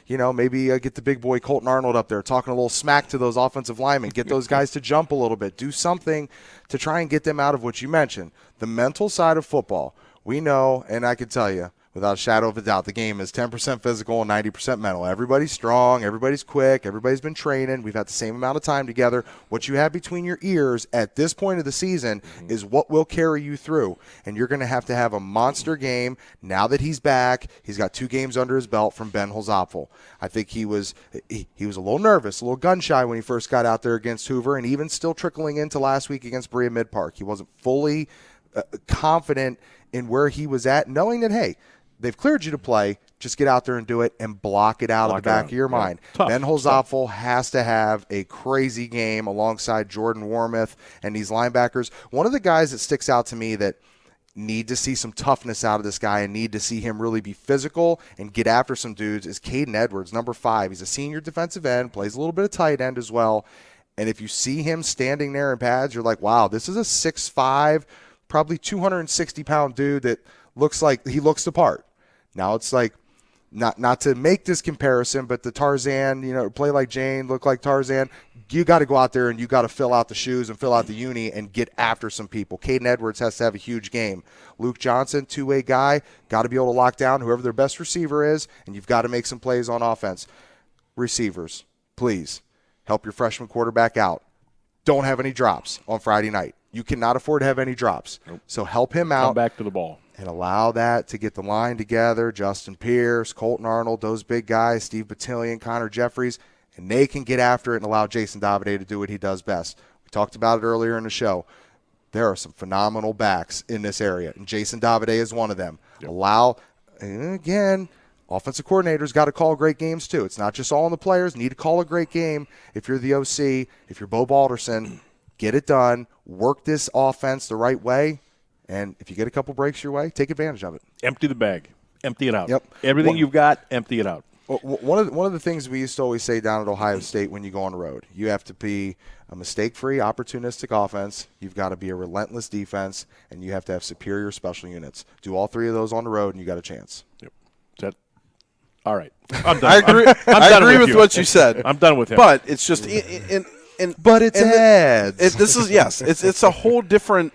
maybe get the big boy Colton Arnold up there talking a little smack to those offensive linemen. Get those guys to jump a little bit. Do something to try and get them out of what you mentioned. The mental side of football, we know, and I can tell you, without a shadow of a doubt, the game is 10% physical and 90% mental. Everybody's strong. Everybody's quick. Everybody's been training. We've had the same amount of time together. What you have between your ears at this point of the season is what will carry you through. And you're going to have a monster game now that he's back. He's got 2 games under his belt from Ben Holzapfel. I think he was a little nervous, a little gun-shy when he first got out there against Hoover, and even still trickling into last week against Berea Mid-Park. He wasn't fully confident in where he was at, knowing that, hey, they've cleared you to play. Just get out there and do it and block it out of the back of your mind. Tough. Ben Holzapfel has to have a crazy game alongside Jordan Warmoth and these linebackers. One of the guys that sticks out to me that need to see some toughness out of this guy and need to see him really be physical and get after some dudes is Caden Edwards, number 5. He's a senior defensive end, plays a little bit of tight end as well. And if you see him standing there in pads, you're like, wow, this is a 6'5", probably 260-pound dude that looks like he looks the part. Now it's like, not to make this comparison, but the Tarzan, play like Jane, look like Tarzan. You got to go out there and you got to fill out the shoes and fill out the uni and get after some people. Caden Edwards has to have a huge game. Luke Johnson, two-way guy, got to be able to lock down whoever their best receiver is, and you've got to make some plays on offense. Receivers, please help your freshman quarterback out. Don't have any drops on Friday night. You cannot afford to have any drops. Nope. So help him out. Come back to the ball. And allow that to get the line together. Justin Pierce, Colton Arnold, those big guys, Steve Batillion, Connor Jeffries, and they can get after it and allow Jason Davide to do what he does best. We talked about it earlier in the show. There are some phenomenal backs in this area, and Jason Davide is one of them. Yep. And again, offensive coordinators got to call great games too. It's not just all on the players. Need to call a great game. If you're the OC, if you're Bo Balderson, get it done. Work this offense the right way. And if you get a couple breaks your way, take advantage of it. Empty the bag. Empty it out. Yep. Everything you've got, empty it out. One of the things we used to always say down at Ohio State when you go on the road, you have to be a mistake-free, opportunistic offense. You've got to be a relentless defense, and you have to have superior special units. Do all 3 of those on the road, and you got a chance. Yep. All right. I'm done. I agree. I agree with what you said. I'm done with him. But it's just but it's ads. This is It's a whole different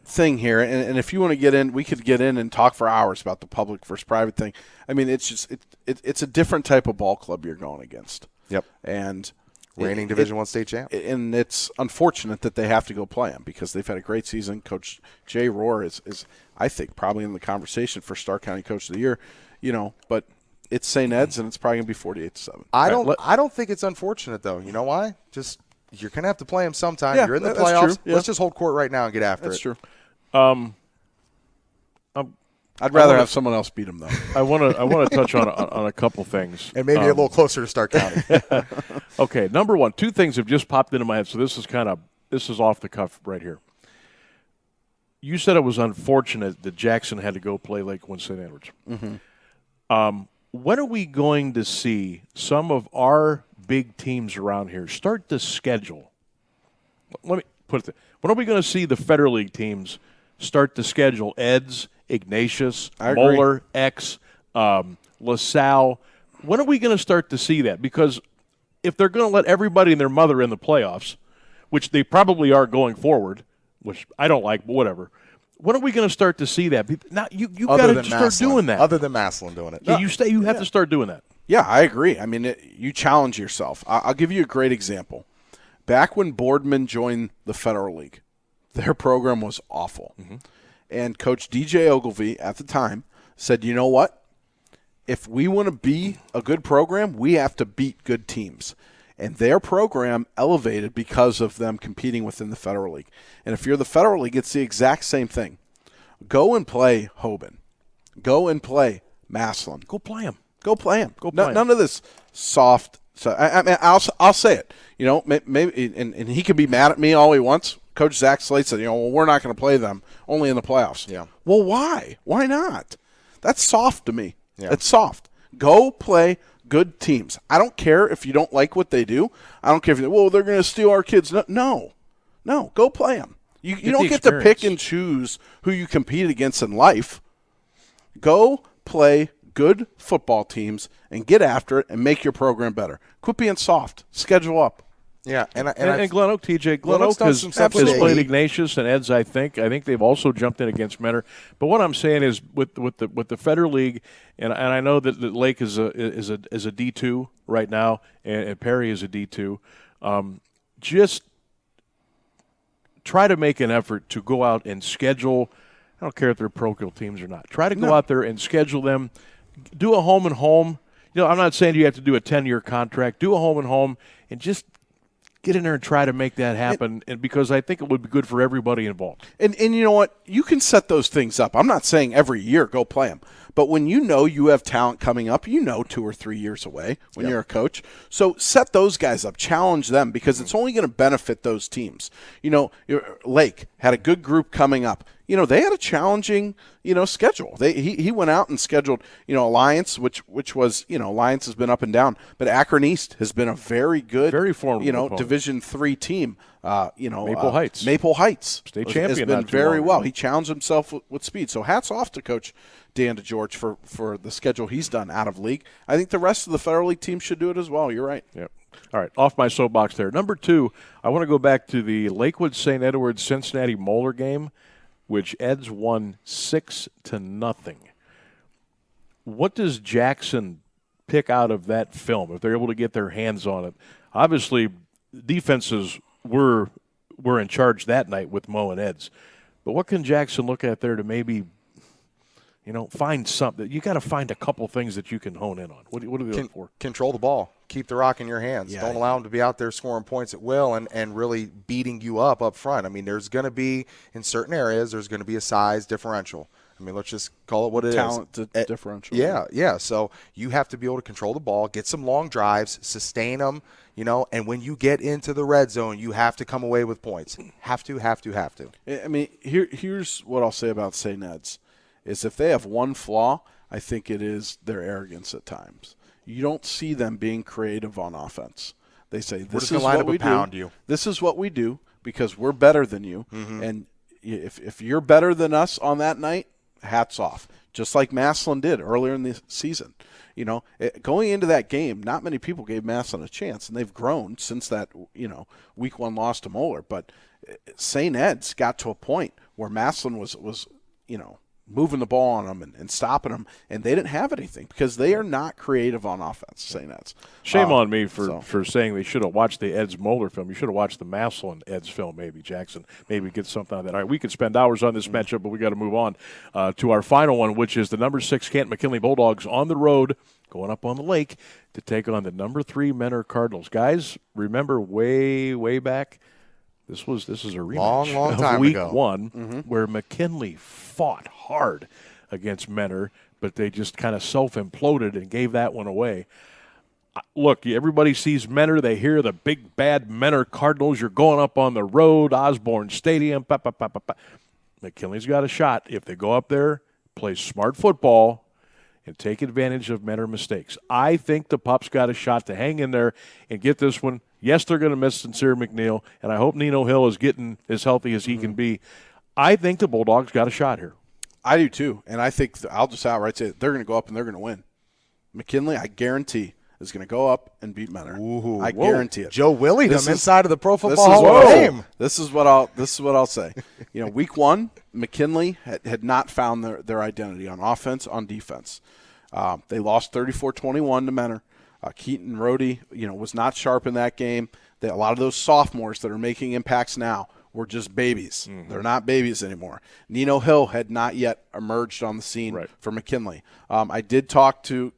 thing here, and if you want to get in, we could get in and talk for hours about the public versus private thing. I mean, it's just it's a different type of ball club you're going against. Yep. And reigning Division I state champ. And it's unfortunate that they have to go play them because they've had a great season. Coach Jay Rohr is I think probably in the conversation for Stark County Coach of the Year. But it's St. Ed's and it's probably gonna be 48-7. I don't think it's unfortunate though. You know why? Just you're gonna have to play them sometime. Yeah, you're in the that's playoffs. true. Yeah. Let's just hold court right now and get after it. That's true. I'd rather have someone else beat him though. I want to touch on a couple things, and maybe a little closer to Stark County. Okay, number one, 2 things have just popped into my head. So this is off the cuff right here. You said it was unfortunate that Jackson had to go play Lakeland St. Edwards. Mm-hmm. When are we going to see some of our big teams around here start to schedule? Let me put it. When are we going to see the Federal League teams start to schedule Eds, Ignatius, Moeller, X, LaSalle? When are we going to start to see that? Because if they're going to let everybody and their mother in the playoffs, which they probably are going forward, which I don't like, but whatever, when are we going to start to see that? Now you got to start doing that. Other than Massillon doing it. Yeah, you have to start doing that. Yeah, I agree. I mean, you challenge yourself. I'll give you a great example. Back when Boardman joined the Federal League, their program was awful. Mm-hmm. And Coach DJ Ogilvie at the time said, you know what? If we want to be a good program, we have to beat good teams. And their program elevated because of them competing within the Federal League. And if you're the Federal League, it's the exact same thing. Go and play Hoban. Go and play Massillon. Go play them. Go play them. None of this soft. So I mean, I'll say it. Maybe, and he can be mad at me all he wants. Coach Zach Slate said, well, we're not going to play them only in the playoffs. Yeah. Well, why? Why not? That's soft to me. Yeah. It's soft. Go play good teams. I don't care if you don't like what they do. I don't care if they're going to steal our kids. No. Go play them. You don't get to pick and choose who you compete against in life. Go play good football teams and get after it and make your program better. Quit being soft. Schedule up. Yeah, and Glen Oak, TJ. Glen Oak done has some stuff with played the- Ignatius and Eds. I think they've also jumped in against Mentor. But what I'm saying is, with the Federal League, and I know that Lake is a D2 right now, and Perry is a D2. Just try to make an effort to go out and schedule. I don't care if they're parochial teams or not. Try to go out there and schedule them. Do a home and home. I'm not saying you have to do a 10-year contract. Do a home and home, and just get in there and try to make that happen, and because I think it would be good for everybody involved. And you know what? You can set those things up. I'm not saying every year go play them. But when you have talent coming up, 2 or 3 years away when you're a coach. So set those guys up. Challenge them because it's only going to benefit those teams. Lake had a good group coming up. They had a challenging, schedule. He went out and scheduled, Alliance, which was, Alliance has been up and down. But Akron East has been a very good, very formidable opponent. Division III team. Maple Heights. State champion. Has been very well. He challenged himself with speed. So hats off to Coach Dan DeGeorge for the schedule he's done out of league. I think the rest of the Federal League teams should do it as well. You're right. Yep. All right, off my soapbox there. Number 2, I want to go back to the Lakewood St. Edward's Cincinnati Moeller game, which Eds won 6-0. What does Jackson pick out of that film if they're able to get their hands on it? Obviously, defenses were in charge that night with Mo and Eds. But what can Jackson look at there to maybe, find something? You got to find a couple things that you can hone in on. What are they looking for? Control the ball. Keep the rock in your hands. Yeah. Don't allow them to be out there scoring points at will and really beating you up front. I mean, there's going to be, in certain areas, there's going to be a size differential. I mean, let's just call it what it Talent is. differential. Yeah. So you have to be able to control the ball, get some long drives, sustain them, and when you get into the red zone, you have to come away with points. Have to. I mean, here's what I'll say about St. Ed's, is if they have one flaw, I think it is their arrogance at times. You don't see them being creative on offense. They say, this is what we do. This is what we do because we're better than you. Mm-hmm. And if you're better than us on that night, hats off. Just like Massillon did earlier in the season. Going into that game, not many people gave Massillon a chance, and they've grown since that, week 1 loss to Moeller. But St. Ed's got to a point where Massillon was moving the ball on them and stopping them, and they didn't have anything because they are not creative on offense, St. Ed's. Shame on me for saying they should have watched the Eds Moeller film. You should have watched the Massillon Eds film, maybe, Jackson. Maybe get something out of that. All right, we could spend hours on this matchup, but we got to move on to our final one, which is the number 6 Canton McKinley Bulldogs on the road, going up on the lake to take on the number 3 Mentor Cardinals. Guys, remember way back, this is a rematch long time of week ago. 1 where McKinley fought hard against Mentor, but they just kind of self-imploded and gave that one away. Look, everybody sees Mentor. They hear the big, bad Mentor Cardinals. You're going up on the road, Osborne Stadium. McKinley's got a shot. If they go up there, play smart football, and take advantage of Mentor mistakes. I think the Pups got a shot to hang in there and get this one. Yes, they're going to miss Sincere McNeil, and I hope Nino Hill is getting as healthy as he can be. I think the Bulldogs got a shot here. I do too, and I think I'll just outright say they're going to go up and they're going to win. McKinley, I guarantee, is going to go up and beat Mentor. I guarantee it. Joe Willie, them inside of the Pro Football Hall of Fame. This is what I'll say. Week 1, McKinley had not found their identity on offense, on defense. They lost 34-21 to Mentor. Keaton Rohde, was not sharp in that game. A lot of those sophomores that are making impacts now were just babies. Mm-hmm. They're not babies anymore. Nino Hill had not yet emerged on the scene for McKinley. I did talk to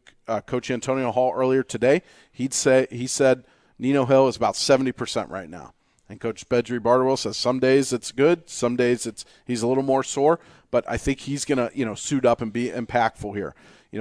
Coach Antonio Hall earlier today. He said Nino Hill is about 70% right now. And Coach Bedry Barterwell says some days it's good, some days he's a little more sore, but I think he's going to suit up and be impactful here.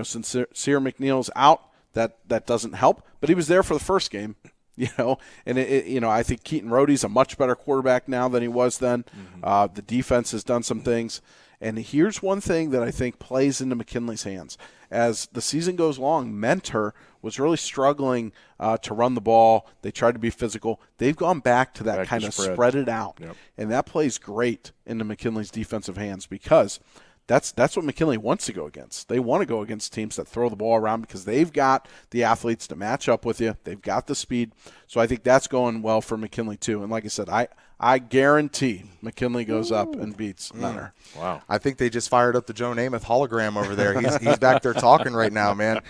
Sincere McNeil's out. That doesn't help, but he was there for the first game, and I think Keaton Rohde's a much better quarterback now than he was then. Mm-hmm. The defense has done some things, and here's one thing that I think plays into McKinley's hands. As the season goes along, Mentor was really struggling to run the ball. They tried to be physical. They've gone back to that kind of spread it out, and that plays great into McKinley's defensive hands because That's what McKinley wants to go against. They want to go against teams that throw the ball around because they've got the athletes to match up with you. They've got the speed. So I think that's going well for McKinley too. And like I said, I guarantee McKinley goes up and beats Mentor. Wow. I think they just fired up the Joe Namath hologram over there. He's back there talking right now, man.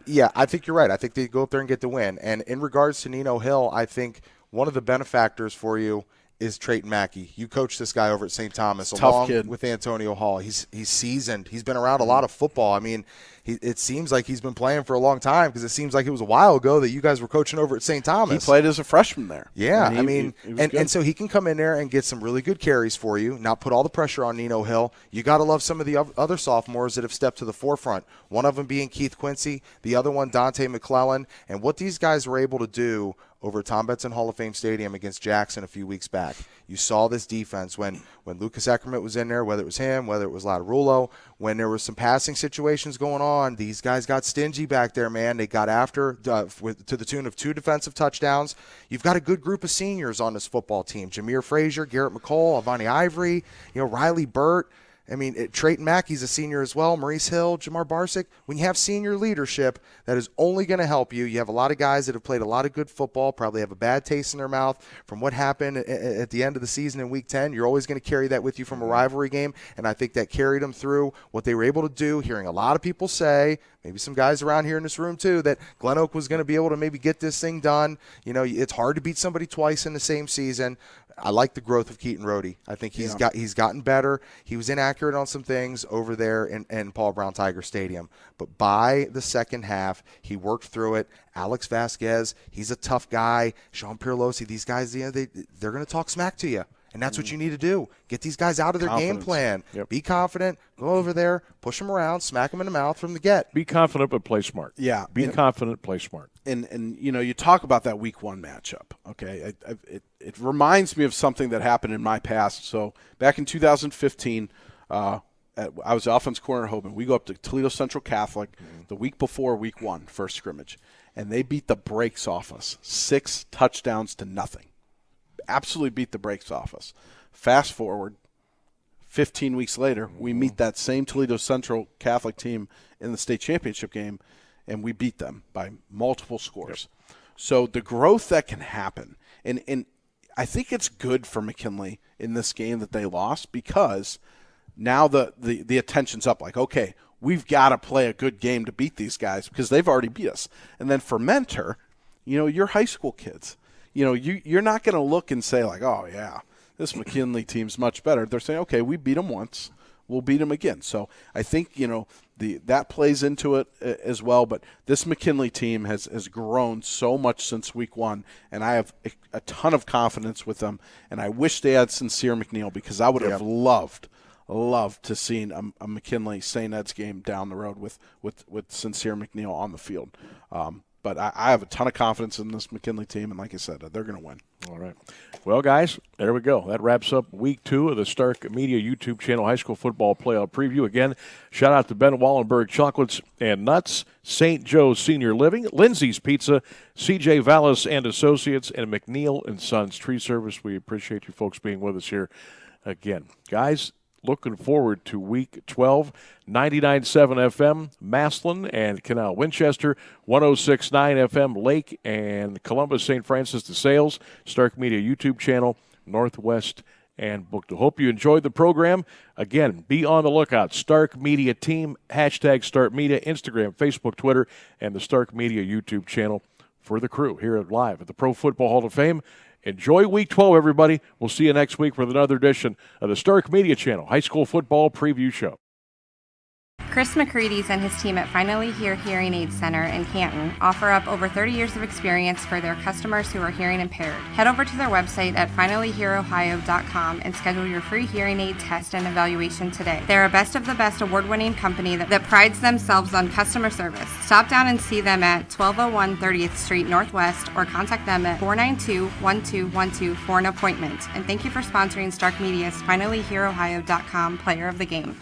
Yeah, I think you're right. I think they go up there and get the win. And in regards to Nino Hill, I think one of the benefactors for you is Trayton Mackey. You coach this guy over at St. Thomas along kid. with Antonio Hall. He's seasoned. He's been around a lot of football. I mean, it seems like he's been playing for a long time because it seems like it was a while ago that you guys were coaching over at St. Thomas. He played as a freshman there. Yeah, and and so he can come in there and get some really good carries for you, not put all the pressure on Nino Hill. You got to love some of the other sophomores that have stepped to the forefront, one of them being Keith Quincy, the other one Dante McClellan, and what these guys were able to do over at Tom Benson Hall of Fame Stadium against Jackson a few weeks back. You saw this defense when Lucas Eckerman was in there, whether it was him, whether it was Latarullo, when there were some passing situations going on, these guys got stingy back there, man. They got after to the tune of 2 defensive touchdowns. You've got a good group of seniors on this football team. Jameer Frazier, Garrett McCall, Avani Ivory, Riley Burt. I mean, Trayton Mackey's a senior as well, Maurice Hill, Jamar Barsick. When you have senior leadership, that is only going to help you. You have a lot of guys that have played a lot of good football, probably have a bad taste in their mouth from what happened at the end of the season in Week 10. You're always going to carry that with you from a rivalry game, and I think that carried them through what they were able to do, hearing a lot of people say, maybe some guys around here in this room too, that Glen Oak was going to be able to maybe get this thing done. It's hard to beat somebody twice in the same season. I like the growth of Keaton Rohde. I think he's gotten better. He was inaccurate on some things over there in Paul Brown Tiger Stadium. But by the second half, he worked through it. Alex Vasquez, he's a tough guy. Sean Pirlosi, these guys, they're going to talk smack to you. And that's what you need to do. Get these guys out of their game plan. Yep. Be confident. Go over there. Push them around. Smack them in the mouth from the get. Be confident, but play smart. Yeah. Be confident, play smart. And you talk about that Week 1 matchup, okay? It reminds me of something that happened in my past. So back in 2015, I was the offense coordinator at Hoban. We go up to Toledo Central Catholic the week before Week 1, first scrimmage, and they beat the brakes off us, 6 touchdowns to nothing. Absolutely beat the brakes off us. Fast forward, 15 weeks later, we meet that same Toledo Central Catholic team in the state championship game, and we beat them by multiple scores. Yep. So the growth that can happen, and I think it's good for McKinley in this game that they lost because now the attention's up. Like, okay, we've got to play a good game to beat these guys because they've already beat us. And then for Mentor, you're high school kids. You're not going to look and say like, oh, yeah, this McKinley team's much better. They're saying, okay, we beat them once. We'll beat them again. So I think, that plays into it as well. But this McKinley team has grown so much since Week 1, and I have a ton of confidence with them. And I wish they had Sincere McNeil because I would have loved to seen a McKinley St. Ed's game down the road with Sincere McNeil on the field. But I have a ton of confidence in this McKinley team, and like I said, they're going to win. All right. Well, guys, there we go. That wraps up Week 2 of the Stark Media YouTube channel High School Football Playoff Preview. Again, shout out to Ben Wallenberg Chocolates and Nuts, St. Joe's Senior Living, Lindsay's Pizza, C.J. Vallis and Associates, and McNeil and Sons Tree Service. We appreciate you folks being with us here again. Guys, looking forward to Week 12, 99.7 FM, Massillon and Canal, Winchester, 106.9 FM, Lake and Columbus, St. Francis de Sales, Stark Media YouTube channel, Northwest and Buchtel. Hope you enjoyed the program. Again, be on the lookout. Stark Media Team, hashtag Stark Media, Instagram, Facebook, Twitter, and the Stark Media YouTube channel for the crew here live at the Pro Football Hall of Fame. Enjoy Week 12, everybody. We'll see you next week with another edition of the Stark Media Channel High School Football Preview Show. Chris McCready's and his team at Finally Hear Hearing Aid Center in Canton offer up over 30 years of experience for their customers who are hearing impaired. Head over to their website at finallyhearohio.com and schedule your free hearing aid test and evaluation today. They're a Best of the Best award-winning company that prides themselves on customer service. Stop down and see them at 1201 30th Street Northwest or contact them at 492-1212 for an appointment. And thank you for sponsoring Stark Media's finallyhearohio.com Player of the Game.